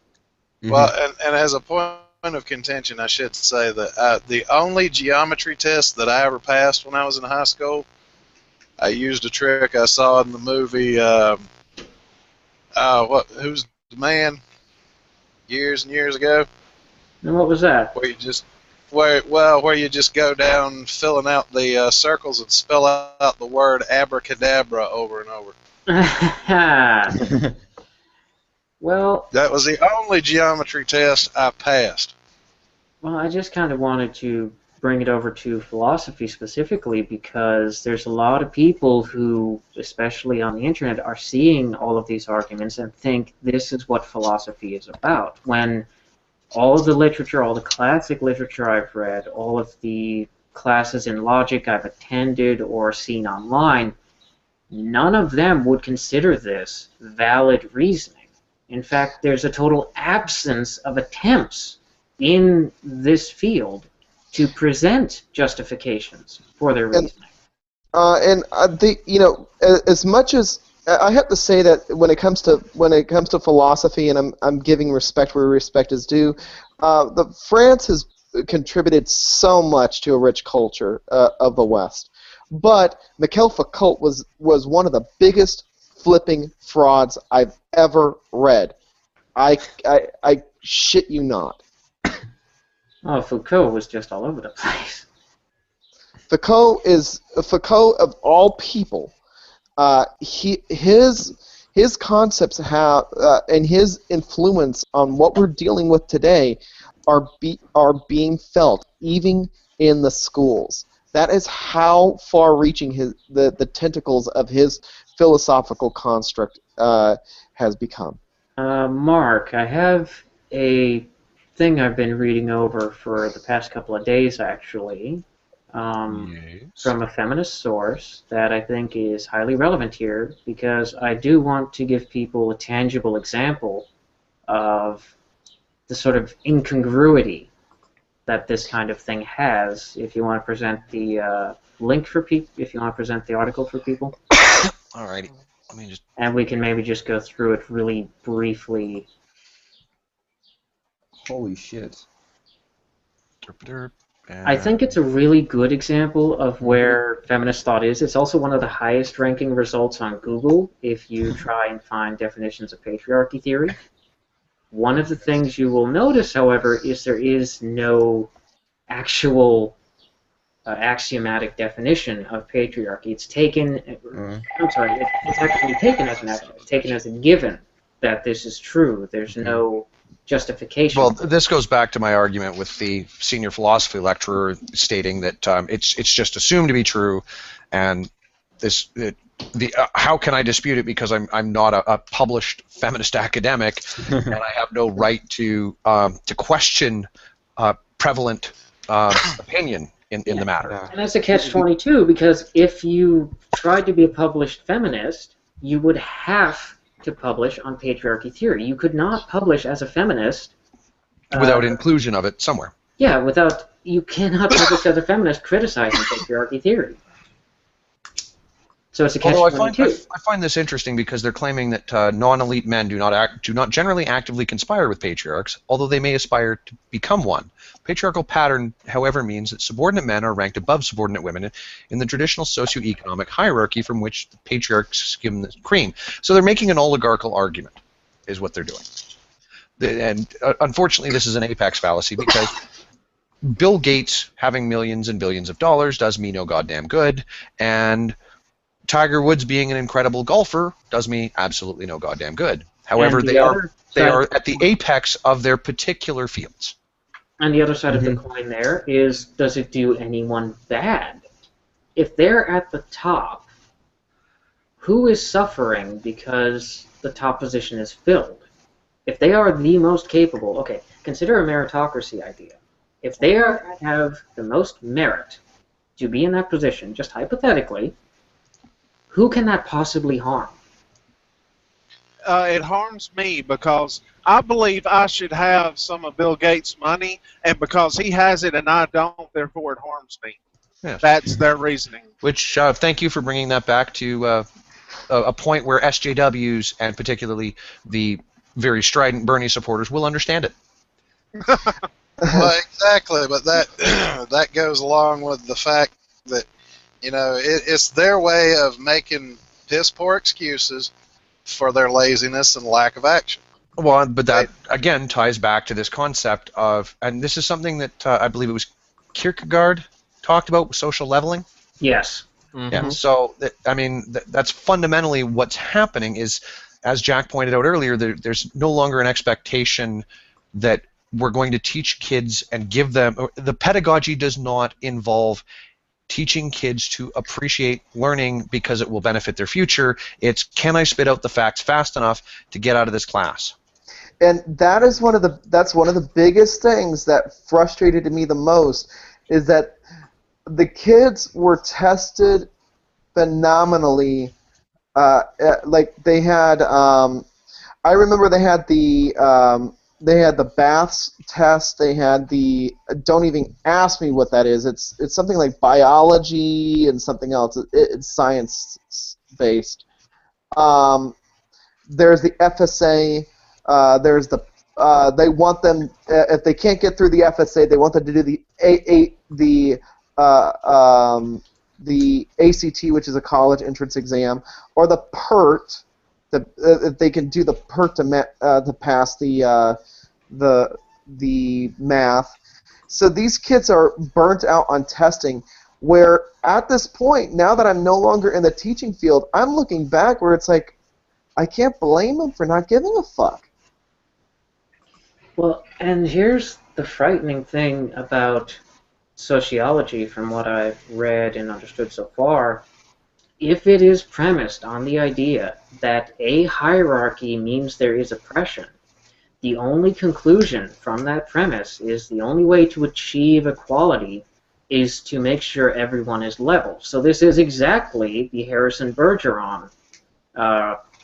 Well, and as a point of contention, I should say that the only geometry test that I ever passed when I was in high school, I used a trick I saw in the movie. Who's the Man? Years and years ago, And what was that? where you just go down filling out the circles and spell out the word abracadabra over and over. Well, That was the only geometry test I passed. I just kind of wanted to bring it over to philosophy specifically because there's a lot of people who, especially on the internet, are seeing all of these arguments and think this is what philosophy is about. When all of the literature, all the classic literature I've read, all of the classes in logic I've attended or seen online, none of them would consider this valid reasoning. In fact, there's a total absence of attempts in this field to present justifications for their reasoning. As much as I have to say that when it comes to philosophy, and I'm giving respect where respect is due, France has contributed so much to a rich culture of the West, but Michel Foucault was one of the biggest flipping frauds I've ever read. I shit you not. Oh, Foucault was just all over the place. Foucault of all people. His concepts have and his influence on what we're dealing with today are being felt even in the schools. That is how far-reaching the tentacles of his philosophical construct has become. Mark, I have a thing I've been reading over for the past couple of days, actually, from a feminist source that I think is highly relevant here because I do want to give people a tangible example of the sort of incongruity that this kind of thing has. If you want to present the link for people, if you want to present the article for people. Alrighty. Let me just. And we can maybe just go through it really briefly. Holy shit. I think it's a really good example of where feminist thought is. It's also one of the highest ranking results on Google if you try and find definitions of patriarchy theory. One of the things you will notice, however, is there is no actual axiomatic definition of patriarchy. It's taken. I'm sorry. It's actually taken as an axiom. It's taken as a given that this is true. There's no justification. Well, this goes back to my argument with the senior philosophy lecturer stating that it's just assumed to be true, and how can I dispute it because I'm not a published feminist academic and I have no right to question prevalent opinion in the matter. And that's a catch-22 because if you tried to be a published feminist, you would have to publish on patriarchy theory. You could not publish as a feminist Without inclusion of it somewhere. Yeah, you cannot publish as a feminist criticizing patriarchy theory. So it's a Although catch-22. I find this interesting because they're claiming that non-elite men do not generally actively conspire with patriarchs, although they may aspire to become one. Patriarchal pattern, however, means that subordinate men are ranked above subordinate women in the traditional socioeconomic hierarchy from which the patriarchs skim the cream. So they're making an oligarchical argument, is what they're doing. And unfortunately, this is an apex fallacy because Bill Gates having millions and billions of dollars does me no goddamn good, and Tiger Woods being an incredible golfer does me absolutely no goddamn good. However, they are at the apex of their particular fields. And the other side of the coin there is, does it do anyone bad? If they're at the top, who is suffering because the top position is filled? If they are the most capable, okay, consider a meritocracy idea. If they have the most merit to be in that position, just hypothetically, who can that possibly harm? It harms me because I believe I should have some of Bill Gates' money, and because he has it and I don't, therefore it harms me. Yes. That's their reasoning. Which, thank you for bringing that back to a point where SJWs, and particularly the very strident Bernie supporters, will understand it. Well, exactly, but that goes along with the fact that, you know, it's their way of making piss-poor excuses for their laziness and lack of action. Well, but that, again, ties back to this concept of, and this is something that I believe it was Kierkegaard talked about with social leveling. Yes. Yeah, so, that's fundamentally what's happening is, as Jack pointed out earlier, there's no longer an expectation that we're going to teach kids and give them, the pedagogy does not involve teaching kids to appreciate learning because it will benefit their future. It's, can I spit out the facts fast enough to get out of this class? And that's one of the biggest things that frustrated me the most, is that the kids were tested phenomenally. Like they had, I remember they had the Baths test. They had the, don't even ask me what that is. It's something like biology and something else. It's science based. There's the FSA. There's the they want them, if they can't get through the FSA, they want them to do the ACT, which is a college entrance exam, or the PERT. If they can do the PERT to pass the math. So these kids are burnt out on testing, where at this point, now that I'm no longer in the teaching field, I'm looking back where it's like, I can't blame them for not giving a fuck. Well, and here's the frightening thing about sociology from what I've read and understood so far. If it is premised on the idea that a hierarchy means there is oppression, the only conclusion from that premise is the only way to achieve equality is to make sure everyone is level. So this is exactly the Harrison Bergeron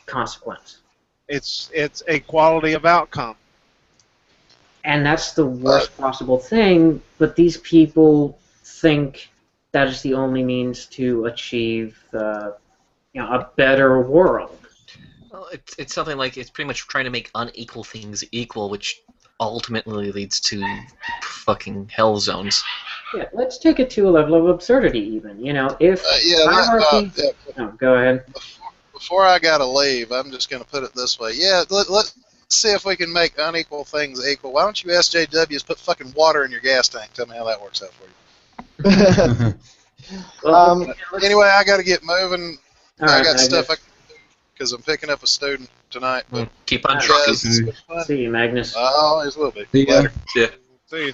consequence. It's equality of outcome. And that's the worst possible thing, but these people think that is the only means to achieve a better world. Well, it's something like it's pretty much trying to make unequal things equal, which ultimately leads to fucking hell zones. Yeah, let's take it to a level of absurdity, even. You know, if hierarchy... Oh, go ahead. Before I gotta leave, I'm just gonna put it this way. Yeah, let's see if we can make unequal things equal. Why don't you SJWs put fucking water in your gas tank? Tell me how that works out for you. Well, Anyway, I gotta get moving. All I right, got stuff Magnus. because I'm picking up a student tonight. But Keep on yeah, trucking. this has been fun. See you, Magnus. I always will be. See ya. Later. Yeah. See,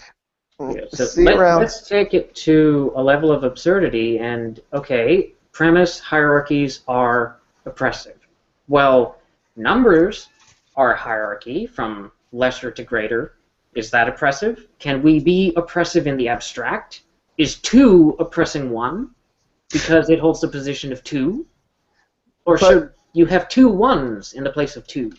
Yeah, so See you around. let's take it to a level of absurdity, and, okay, premise hierarchies are oppressive. Well, numbers are a hierarchy from lesser to greater. Is that oppressive? Can we be oppressive in the abstract? Is 2 oppressing 1 because it holds the position of 2? Or should you have 2 1s in the place of 2?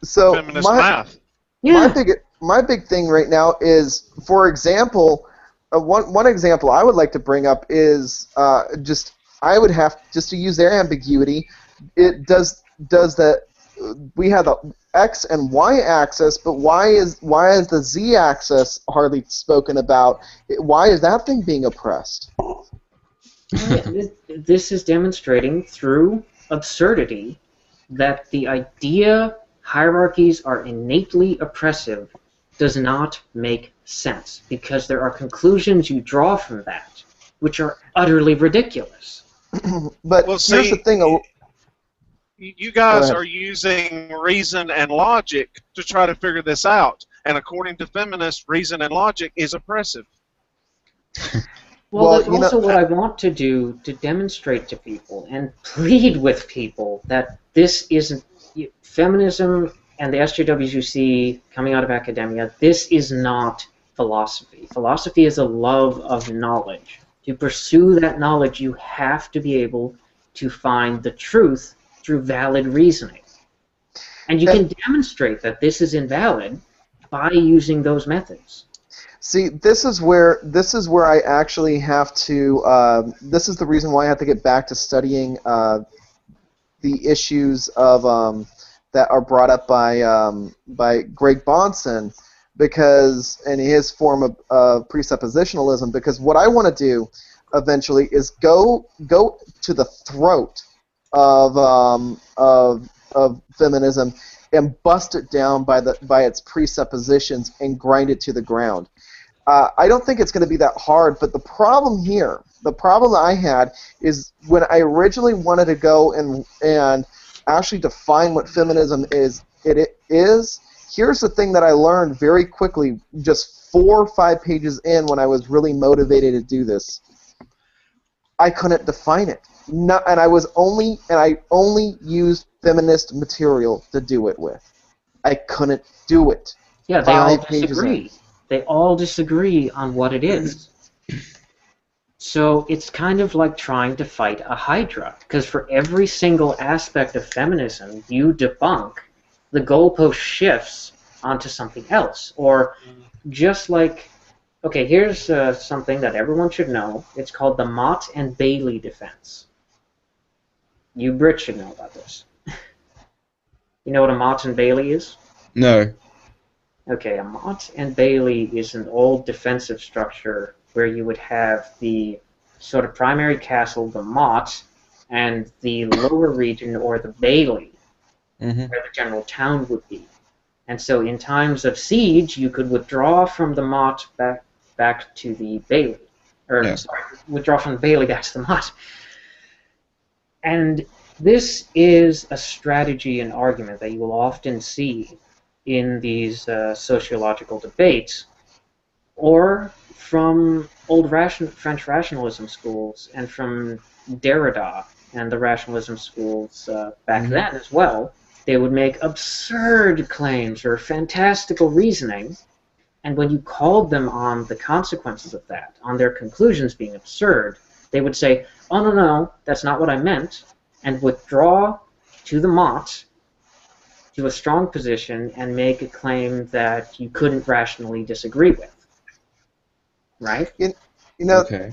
So feminist math. Yeah. my big thing right now is, for example, one example I would like to bring up is just I would have, just to use their ambiguity, it does that we have the X and Y axis, but why is the Z axis hardly spoken about? Why is that thing being oppressed? This is demonstrating through absurdity that the idea hierarchies are innately oppressive does not make sense, because there are conclusions you draw from that which are utterly ridiculous. But Well, here's see, the thing. you guys ahead. are using reason and logic to try to figure this out. And according to feminists, reason and logic is oppressive. Well, Well, that's also what I want to do, to demonstrate to people and plead with people that this isn't feminism and the SJWs you see coming out of academia. This is not philosophy. Philosophy is a love of knowledge. To pursue that knowledge, you have to be able to find the truth through valid reasoning. And you can demonstrate that this is invalid by using those methods. See, this is where I actually have to. This is the reason why I have to get back to studying the issues of that are brought up by Greg Bahnsen, because in his form of presuppositionalism. Because what I want to do eventually is go to the throat of feminism and bust it down by its presuppositions and grind it to the ground. I don't think it's going to be that hard, but the problem I had is when I originally wanted to go and actually define what feminism is. Here's the thing that I learned very quickly, just 4 or 5 pages in, when I was really motivated to do this. I couldn't define it. And I only used feminist material to do it with. I couldn't do it. Yeah, they all disagree. They all disagree on what it is. So it's kind of like trying to fight a hydra, because for every single aspect of feminism you debunk, the goalpost shifts onto something else. Or just like, okay, here's something that everyone should know. It's called the Mott and Bailey defense. You Brits should know about this. You know what a Mott and Bailey is? No. Okay, a Mott and Bailey is an old defensive structure where you would have the sort of primary castle, the Mott, and the lower region, or the Bailey, where the general town would be. And so in times of siege, you could withdraw from the Mott back to the Bailey. Withdraw from the Bailey back to the Mott. And this is a strategy and argument that you will often see in these sociological debates, or from old French rationalism schools, and from Derrida and the rationalism schools back then as well. They would make absurd claims or fantastical reasoning, and when you called them on the consequences of that, on their conclusions being absurd, they would say, oh, no, that's not what I meant, and withdraw to the Mott, to a strong position, and make a claim that you couldn't rationally disagree with. Right? You know, Okay.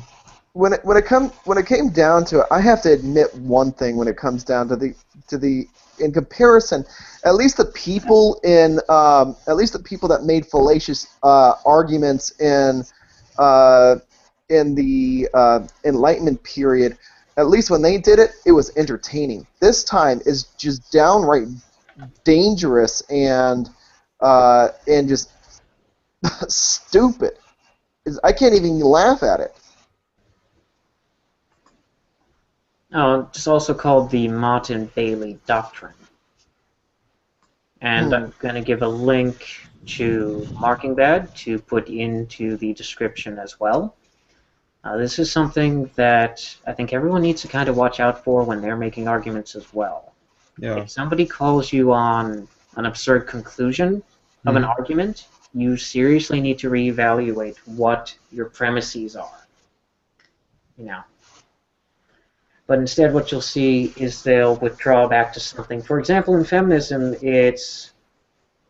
when it came down to it, I have to admit one thing when it comes down to the in comparison, at least the people that made fallacious arguments in the Enlightenment period, at least when they did it, it was entertaining. This time is just downright dangerous and just stupid. I can't even laugh at it. Oh, it's also called the Mott and Bailey Doctrine. And I'm going to give a link to Marking Bad to put into the description as well. This is something that I think everyone needs to kind of watch out for when they're making arguments as well. Yeah. If somebody calls you on an absurd conclusion of an argument, you seriously need to reevaluate what your premises are. You know. But instead what you'll see is they'll withdraw back to something. For example, in feminism,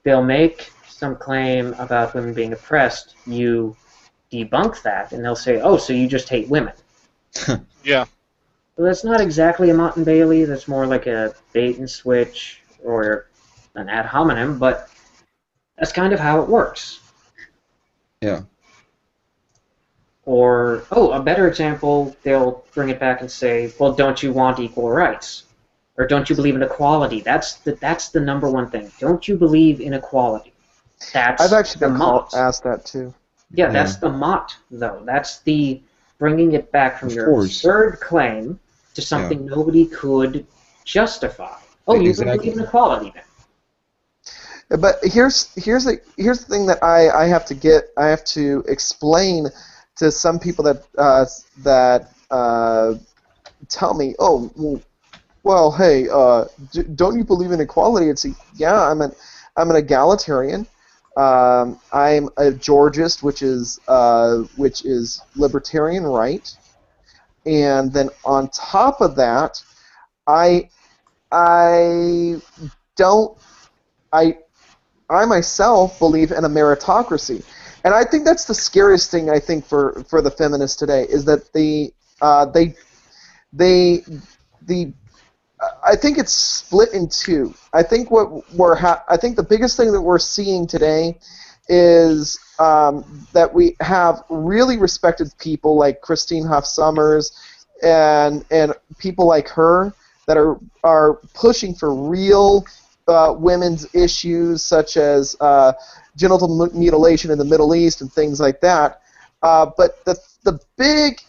they'll make some claim about women being oppressed. You debunk that, and they'll say, oh, so you just hate women. Yeah. That's not exactly a Mott and Bailey. That's more like a bait and switch or an ad hominem, but that's kind of how it works. Yeah. Or, oh, a better example, they'll bring it back and say, well, don't you want equal rights? Or don't you believe in equality? That's the number one thing. Don't you believe in equality? That's I've actually the been Mott. asked that too. Yeah, that's the Mott, though. That's the bringing it back from Of your course. absurd claim to something nobody could justify. Oh, you don't believe in equality then? But here's the thing that I have to explain to some people that tell me, oh, well, hey, don't you believe in equality? It's yeah, I'm an egalitarian. I'm a Georgist, which is libertarian right, and then on top of that, I don't I myself believe in a meritocracy, and I think that's the scariest thing. I think for the feminists today is that the I think it's split in two. I think I think the biggest thing that we're seeing today is that we have really respected people like Christine Huff Summers and people like her that are pushing for real women's issues such as genital mutilation in the Middle East and things like that. But the big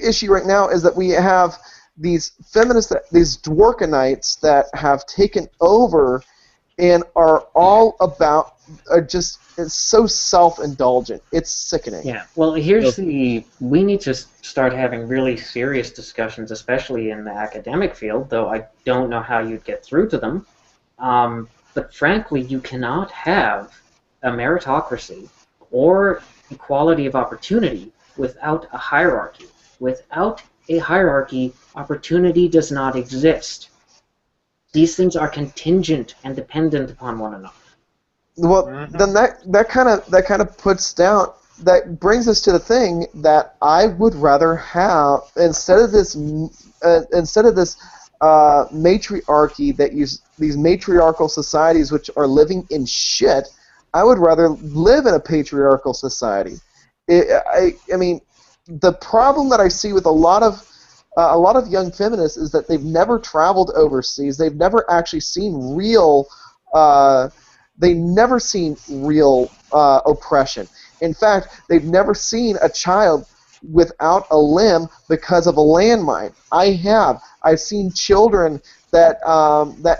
issue right now is that we have these feminists, these dworkanites that have taken over and are all about, it's so self-indulgent. It's sickening. Yeah, well, we need to start having really serious discussions, especially in the academic field, though I don't know how you'd get through to them. But frankly, you cannot have a meritocracy or equality of opportunity without a hierarchy. Without a hierarchy, opportunity does not exist. These things are contingent and dependent upon one another. Well, then that kind of puts down, that brings us to the thing that I would rather have instead of this matriarchy that these matriarchal societies which are living in shit. I would rather live in a patriarchal society. I mean, the problem that I see with a lot of young feminists is that they've never traveled overseas. They've never actually seen real. Oppression. In fact, they've never seen a child without a limb because of a landmine. I have. I've seen children that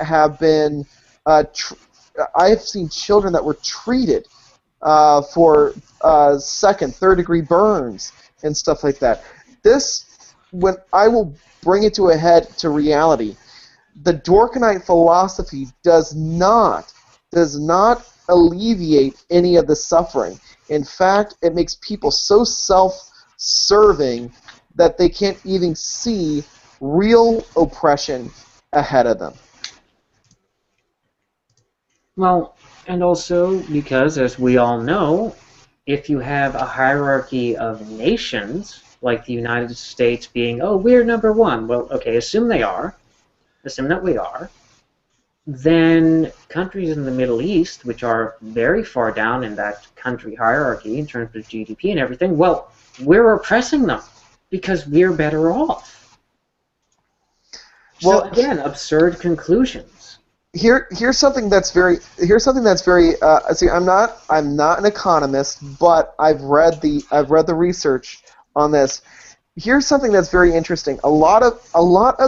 have been. I've seen children that were treated for second, third-degree burns and stuff like that. When I will bring it to a head to reality, the Dworkinite philosophy does not alleviate any of the suffering. In fact, it makes people so self-serving that they can't even see real oppression ahead of them. Well, and also because, as we all know, if you have a hierarchy of nations, like the United States being, oh, we're number one, well, okay, assume that we are, then countries in the Middle East, which are very far down in that country hierarchy in terms of GDP and everything, well, we're oppressing them because we're better off. Well, so again, absurd conclusions. Here's something that's very. See, I'm not an economist, but I've read the research on this. Here's something that's very interesting. A lot of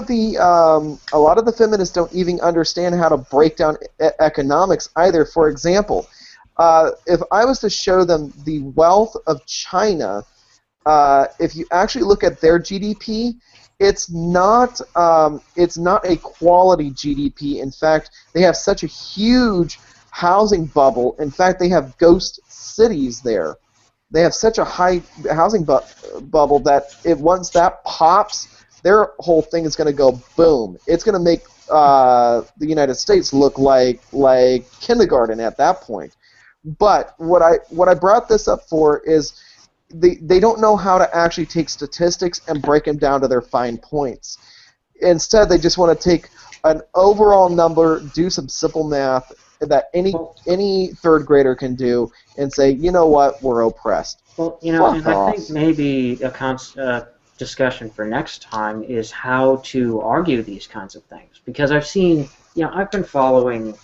the feminists don't even understand how to break down economics either. For example, if I was to show them the wealth of China, if you actually look at their GDP, it's not a quality GDP. In fact, they have such a huge housing bubble. In fact, they have ghost cities there. They have such a high housing bubble that once that pops, their whole thing is going to go boom. It's going to make the United States look like kindergarten at that point. But what I brought this up for is they don't know how to actually take statistics and break them down to their fine points. Instead, they just want to take an overall number, do some simple math that any third grader can do, and say, you know what, we're oppressed. Well, you know, Fuck and I off. think maybe a discussion for next time is how to argue these kinds of things. Because I've seen, you know, I've been following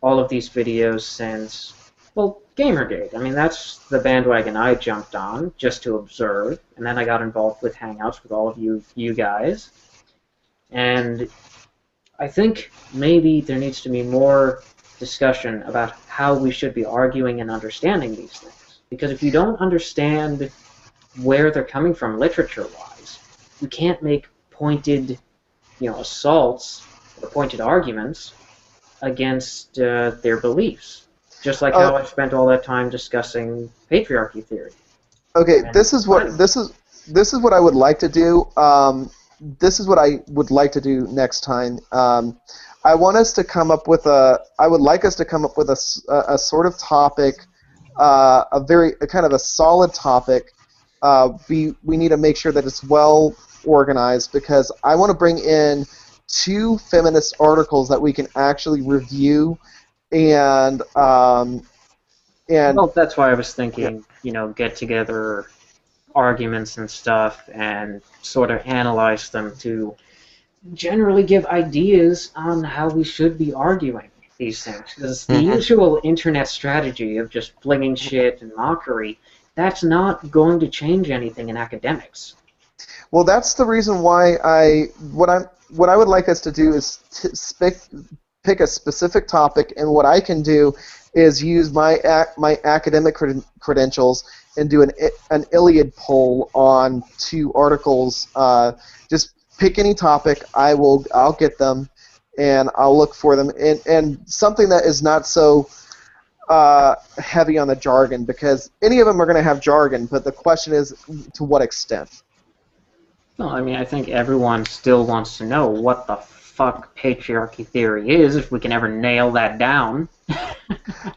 all of these videos since, well, Gamergate. I mean, that's the bandwagon I jumped on just to observe, and then I got involved with Hangouts with all of you guys. And I think maybe there needs to be more discussion about how we should be arguing and understanding these things. Because if you don't understand where they're coming from literature-wise, you can't make pointed, you know, assaults or pointed arguments against their beliefs. Just like how I spent all that time discussing patriarchy theory. Okay, And this is what I would like to do. This is what I would like to do next time. I want us to come up with I would like us to come up with a sort of topic, a kind of a solid topic. We need to make sure that it's well organized, because I want to bring in 2 feminist articles that we can actually review, and well, that's why I was thinking, you know, get together arguments and stuff and sort of analyze them to generally give ideas on how we should be arguing these things. Because the usual internet strategy of just flinging shit and mockery, that's not going to change anything in academics. Well, that's the reason why what I would like us to do is pick a specific topic, and what I can do is use my academic credentials and do an Iliad poll on 2 articles. Just pick any topic, I'll get them, and I'll look for them, and something that is not so heavy on the jargon, because any of them are going to have jargon, but the question is to what extent. Well, I mean, I think everyone still wants to know what the fuck patriarchy theory is, if we can ever nail that down.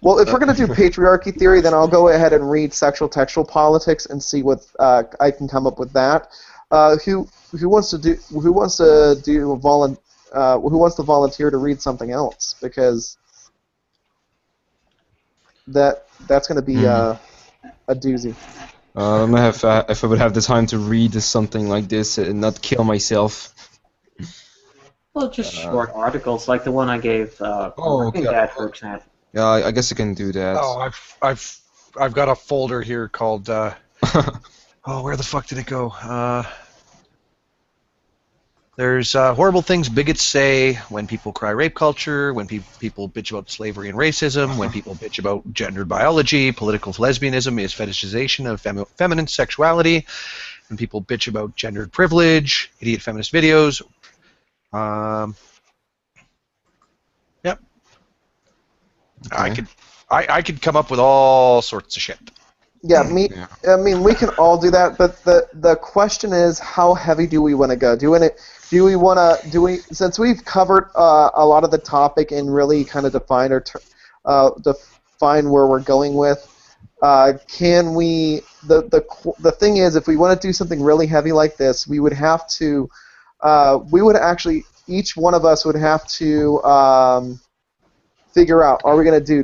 Well, if we're going to do patriarchy theory, then I'll go ahead and read Sexual Textual Politics and see what I can come up with that. Who wants to volunteer to read something else? Because that's going to be a doozy. I'm gonna have if I would have the time to read something like this and not kill myself. Well, just short articles like the one I gave okay. Dad, for example. Yeah, I guess I can do that. Oh, I've got a folder here called oh, where the fuck did it go? There's horrible things bigots say, when people cry rape culture, when people bitch about slavery and racism, when people bitch about gendered biology, political lesbianism is fetishization of feminine sexuality, when people bitch about gendered privilege, idiot feminist videos. Yep. Okay. I could come up with all sorts of shit. Yeah, I mean, we can all do that, but the question is, how heavy do we want to go? Since we've covered a lot of the topic and really kind of define where we're going with, can we? The thing is, if we want to do something really heavy like this, we would have to, each one of us would have to figure out, are we going to do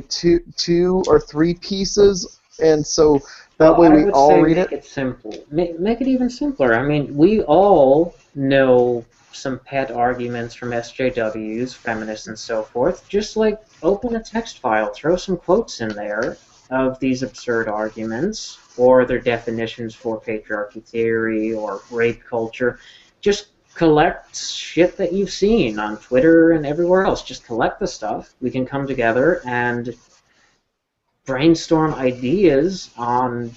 two or 3 pieces? And so that way we all read it. Make it simple. Make it even simpler. I mean, we all know some pet arguments from SJWs, feminists, and so forth. Just like open a text file, throw some quotes in there of these absurd arguments or their definitions for patriarchy theory or rape culture. Just collect shit that you've seen on Twitter and everywhere else. Just collect the stuff. We can come together and brainstorm ideas on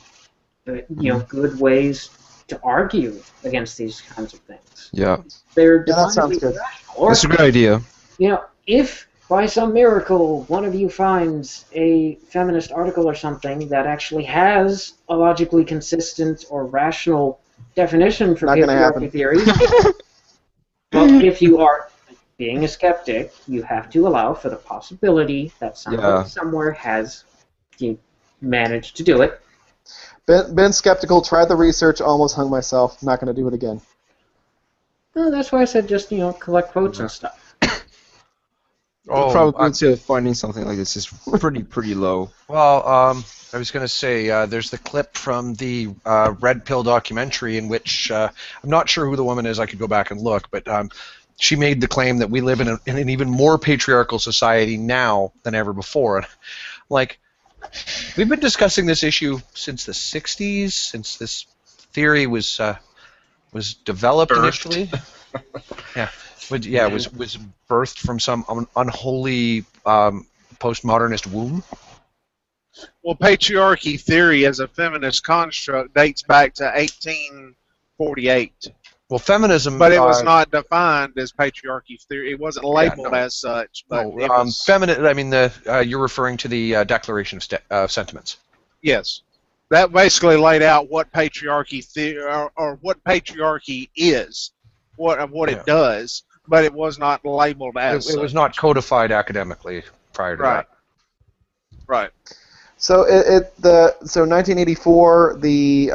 good ways to argue against these kinds of things. Yeah. That sounds good. That's a good idea. You know, if by some miracle one of you finds a feminist article or something that actually has a logically consistent or rational definition for patriarchy theory, well, if you are being a skeptic, you have to allow for the possibility that somebody somewhere has managed to do it. Been skeptical, tried the research, almost hung myself. Not going to do it again. Well, that's why I said just, collect quotes and stuff. The Oh, probability of finding something like this is pretty low. well, I was going to say there's the clip from the Red Pill documentary in which I'm not sure who the woman is. I could go back and look, but she made the claim that we live in an even more patriarchal society now than ever before. Like, we've been discussing this issue since the '60s, since this theory was developed initially. Was birthed from some unholy post-modernist womb. Well, patriarchy theory as a feminist construct dates back to 1848. Well, feminism, but it was not defined as patriarchy theory. It wasn't labeled as such. But it was, I mean, you're referring to the Declaration of Sentiments. Yes, that basically laid out what patriarchy or what patriarchy is, what it does, but it was not labeled as. It was not codified academically prior to that. Right. So 1984, the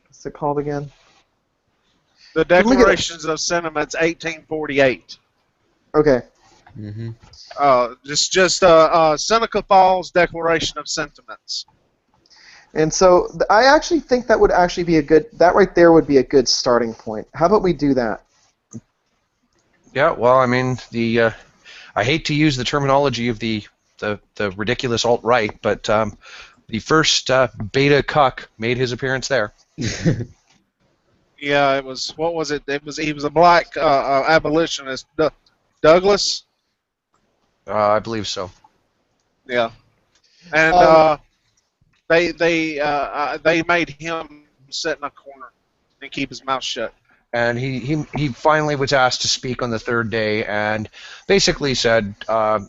what's it called again? The Declarations of Sentiments, 1848. Okay. Mm-hmm. Just Seneca Falls Declaration of Sentiments. And so I actually think that would actually be that right there would be a good starting point. How about we do that? Yeah, well, I mean, I hate to use the terminology of the ridiculous alt-right, but the first beta cuck made his appearance there. Yeah, it was. What was it? He was a black abolitionist, Douglas. I believe so. Yeah, and they made him sit in a corner and keep his mouth shut. And he finally was asked to speak on the third day, and basically said, I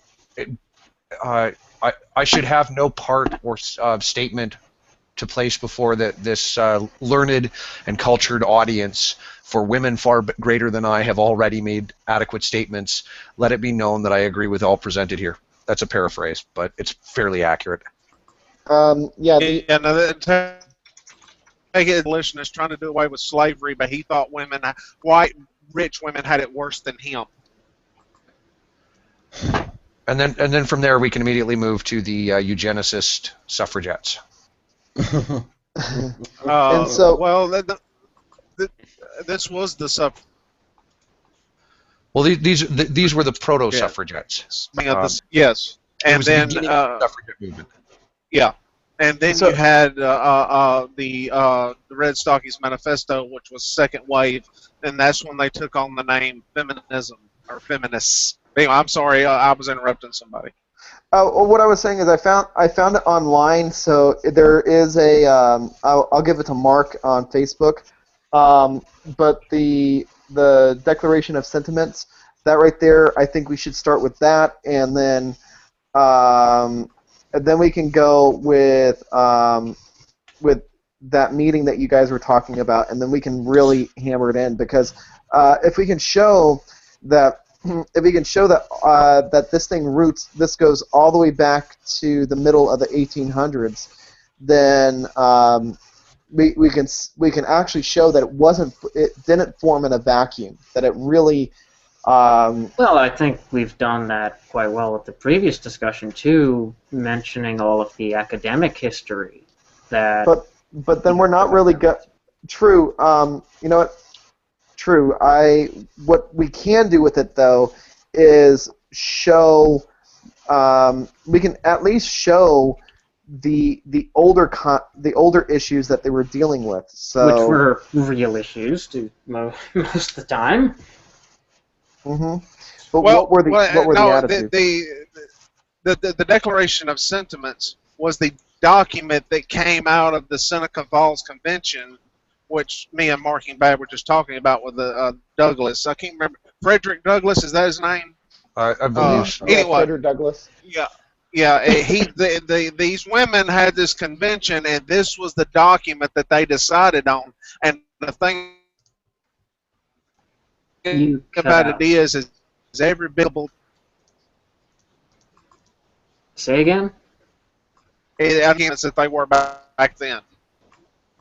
should have no part or statement to place before this learned and cultured audience. For women far greater than I have already made adequate statements. Let it be known that I agree with all presented here. That's a paraphrase, but it's fairly accurate. Take it, abolitionist trying to do away with slavery, but he thought white rich women had it worse than him. And then from there we can immediately move to the eugenicist suffragettes. And so, well, this was the suffrage. Well, these were the proto-suffragettes. Yes, and then the suffragette movement. Yeah, and then you had the Red Stockings Manifesto, which was second wave, and that's when they took on the name feminism or feminists. Anyway, I'm sorry, I was interrupting somebody. What I was saying is I found it online. So there is a I'll give it to Mark on Facebook. But the Declaration of Sentiments, that right there, I think we should start with that, and then we can go with that meeting that you guys were talking about, and then we can really hammer it in, because if we can show that that this thing this goes all the way back to the middle of the 1800s, then we can actually show that it didn't form in a vacuum, that it really. Well, I think we've done that quite well with the previous discussion too, mentioning all of the academic history that. But then we're not really true. You know what? True. What we can do with it though is show. We can at least show the older issues that they were dealing with. So, which were real issues to most of the time. Mm-hmm. But what were the attitudes? The Declaration of Sentiments was the document that came out of the Seneca Falls Convention, which me and Mark and Bab were just talking about with Douglas. I can't remember. Frederick Douglass, is that his name? I believe. Anyway, Frederick Douglass. Yeah. These women had this convention, and this was the document that they decided on. And the thing about it is every bill. Say again? arguments that they were back then.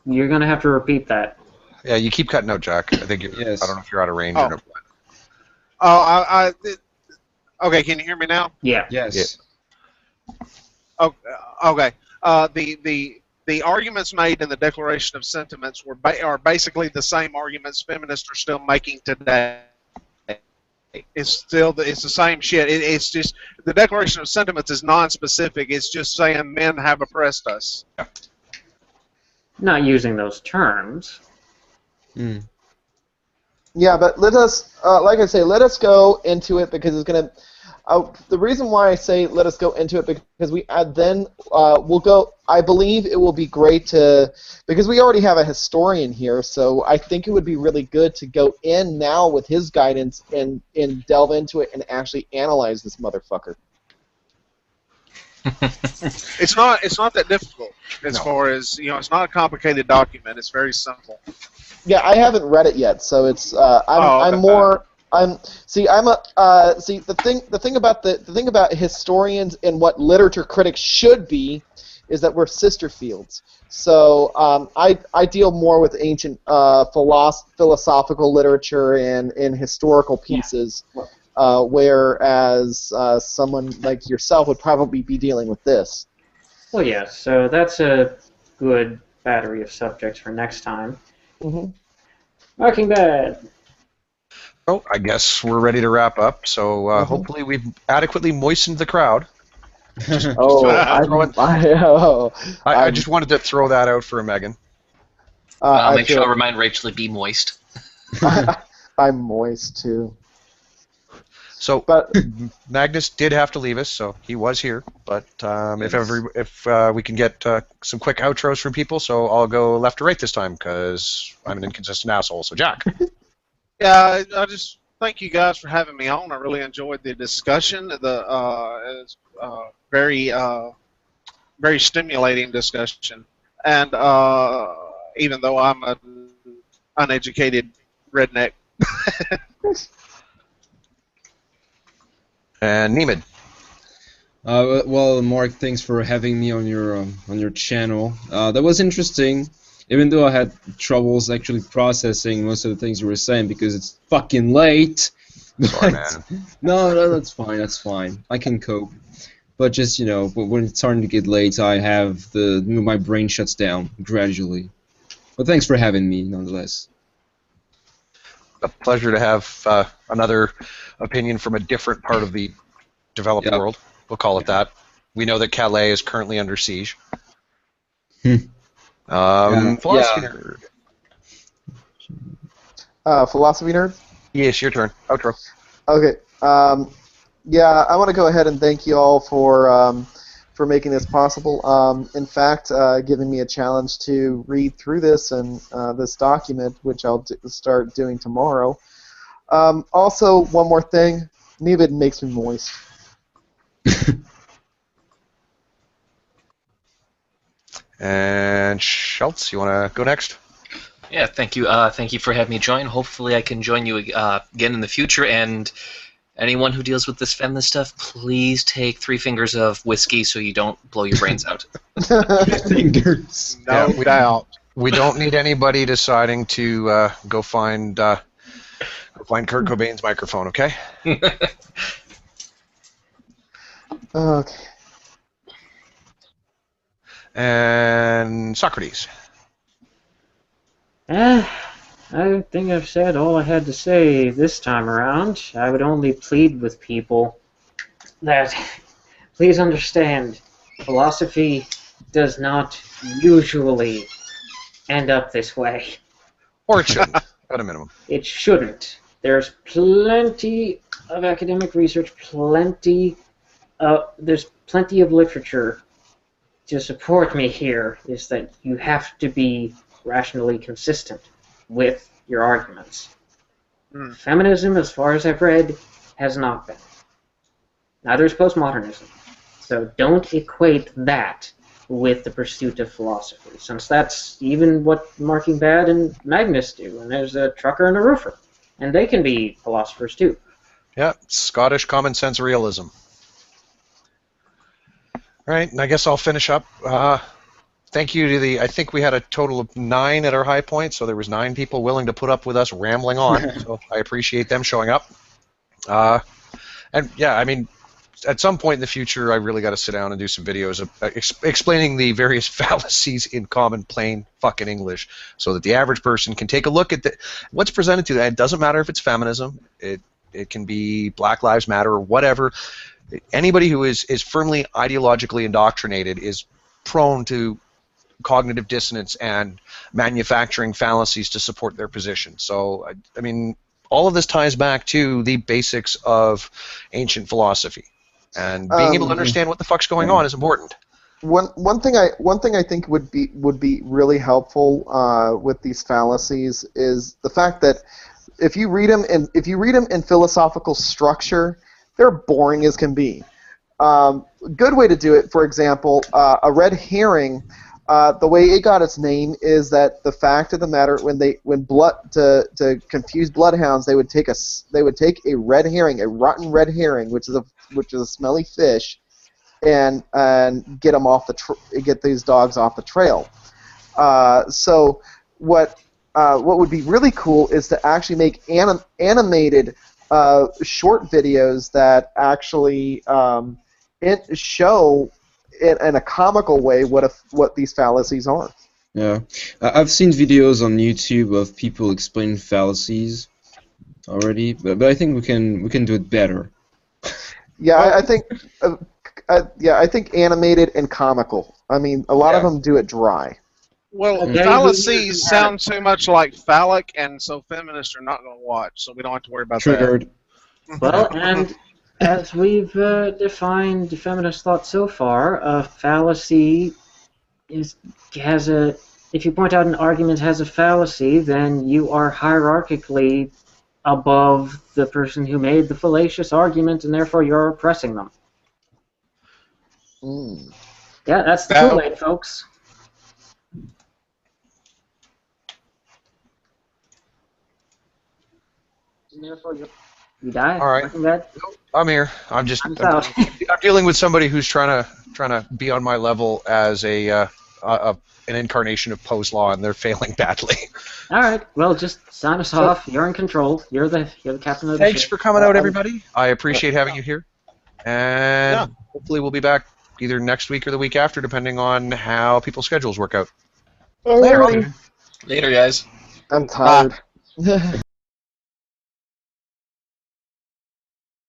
You're going to have to repeat that. Yeah, you keep cutting out, Jack. I think you're, Yes. I don't know if you're out of range Oh. or not. Oh, okay, can you hear me now? Yeah. Yes. Oh, okay. The arguments made in the Declaration of Sentiments are basically the same arguments feminists are still making today. It's the same shit. It's just the Declaration of Sentiments is non-specific. It's just saying men have oppressed us. Not using those terms. Mm. Yeah, but let us, like I say, let us go into it because it's going to. The reason why I say let us go into it because we then we'll go. I believe it will be great because we already have a historian here, so I think it would be really good to go in now with his guidance and delve into it and actually analyze this motherfucker. It's not that difficult as far as it's not a complicated document. It's very simple. Yeah, I haven't read it yet, so it's I'm more. The thing about historians and what literature critics should be is that we're sister fields. So I deal more with ancient philosophical literature and historical pieces, whereas someone like yourself would probably be dealing with this. Well, yeah, so that's a good battery of subjects for next time. Mm-hmm. Marking Bad. Oh, I guess we're ready to wrap up. So hopefully we've adequately moistened the crowd. I just wanted to throw that out for Megan. I'll make sure I'll remind Rachel to be moist. I'm moist too. So, but Magnus did have to leave us, so he was here. But if we can get some quick outros from people, so I'll go left to right this time because I'm an inconsistent asshole. So, Jack. Yeah, I just thank you guys for having me on. I really enjoyed the discussion. It's very stimulating discussion, and even though I'm an uneducated redneck. And Nemid. Well, Mark, thanks for having me on your channel. That was interesting, even though I had troubles actually processing most of the things you were saying because it's fucking late. Sorry, man. No, that's fine. That's fine. I can cope. But just when it's starting to get late, I have my brain shuts down gradually. But thanks for having me, nonetheless. A pleasure to have another opinion from a different part of the developed world. We'll call it that. We know that Calais is currently under siege. Philosophy nerd. Philosophy nerd? Yes, your turn. Outro. Okay. Yeah, I want to go ahead and thank you all for making this possible. In fact, giving me a challenge to read through this and this document, which I'll start doing tomorrow. Also, one more thing. Nemid makes me moist. And Schultz, you want to go next? Yeah, thank you. Thank you for having me join. Hopefully I can join you again in the future. And anyone who deals with this feminist stuff, please take 3 fingers of whiskey so you don't blow your brains out. Fingers. No doubt. We don't need anybody deciding to go find Kurt Cobain's microphone, okay? Okay. And Socrates. I think I've said all I had to say this time around. I would only plead with people that please understand philosophy does not usually end up this way. Or it shouldn't, at a minimum. It shouldn't. There's plenty of academic research, there's plenty of literature to support me here, is that you have to be rationally consistent with your arguments. Feminism, as far as I've read, has not been. Neither is post-modernism. So don't equate that with the pursuit of philosophy, since that's even what Marking Bad and Magnus do, and there's a trucker and a roofer. And they can be philosophers too. Yeah, Scottish common sense realism. right, and I guess I'll finish up. Thank you to I think we had a total of 9 at our high point, so there was 9 people willing to put up with us rambling on. So I appreciate them showing up. And yeah, I mean, at some point in the future, I really got to sit down and do some videos of explaining the various fallacies in common, plain fucking English, so that the average person can take a look at what's presented to them. It doesn't matter if it's feminism. It can be Black Lives Matter or whatever. Anybody who is firmly ideologically indoctrinated is prone to cognitive dissonance and manufacturing fallacies to support their position. So, I mean, all of this ties back to the basics of ancient philosophy, and being able to understand what the fuck's going on is important. One thing I think would be really helpful with these fallacies is the fact that if you read them in philosophical structure, they're boring as can be. Good way to do it, for example, a red herring. The way it got its name is that the fact of the matter, to confuse bloodhounds, they would take a red herring, a rotten red herring, which is a smelly fish, and get them get these dogs off the trail. So what would be really cool is to actually make animated short videos that actually show in a comical way what these fallacies are. Yeah, I've seen videos on YouTube of people explaining fallacies already, but I think we can do it better. Yeah, I think I think animated and comical. I mean, a lot of them do it dry. Well, Okay. fallacies sound too much like phallic, and so feminists are not going to watch, so we don't have to worry about Triggered. Well, and as we've defined feminist thought so far, a fallacy has a. If you point out an argument has a fallacy, then you are hierarchically above the person who made the fallacious argument, and therefore you're oppressing them. Yeah, that's the Kool-Aid, folks. And therefore you die. All right. I'm here. I'm dealing with somebody who's trying to be on my level as an incarnation of Poe's law, and they're failing badly. All right. Well, just sign us off. You're in control. You're the captain of the Thanks ship. for coming out, everybody. I appreciate having you here, and hopefully we'll be back either next week or the week after, depending on how people's schedules work out. Later. Later, guys. I'm tired.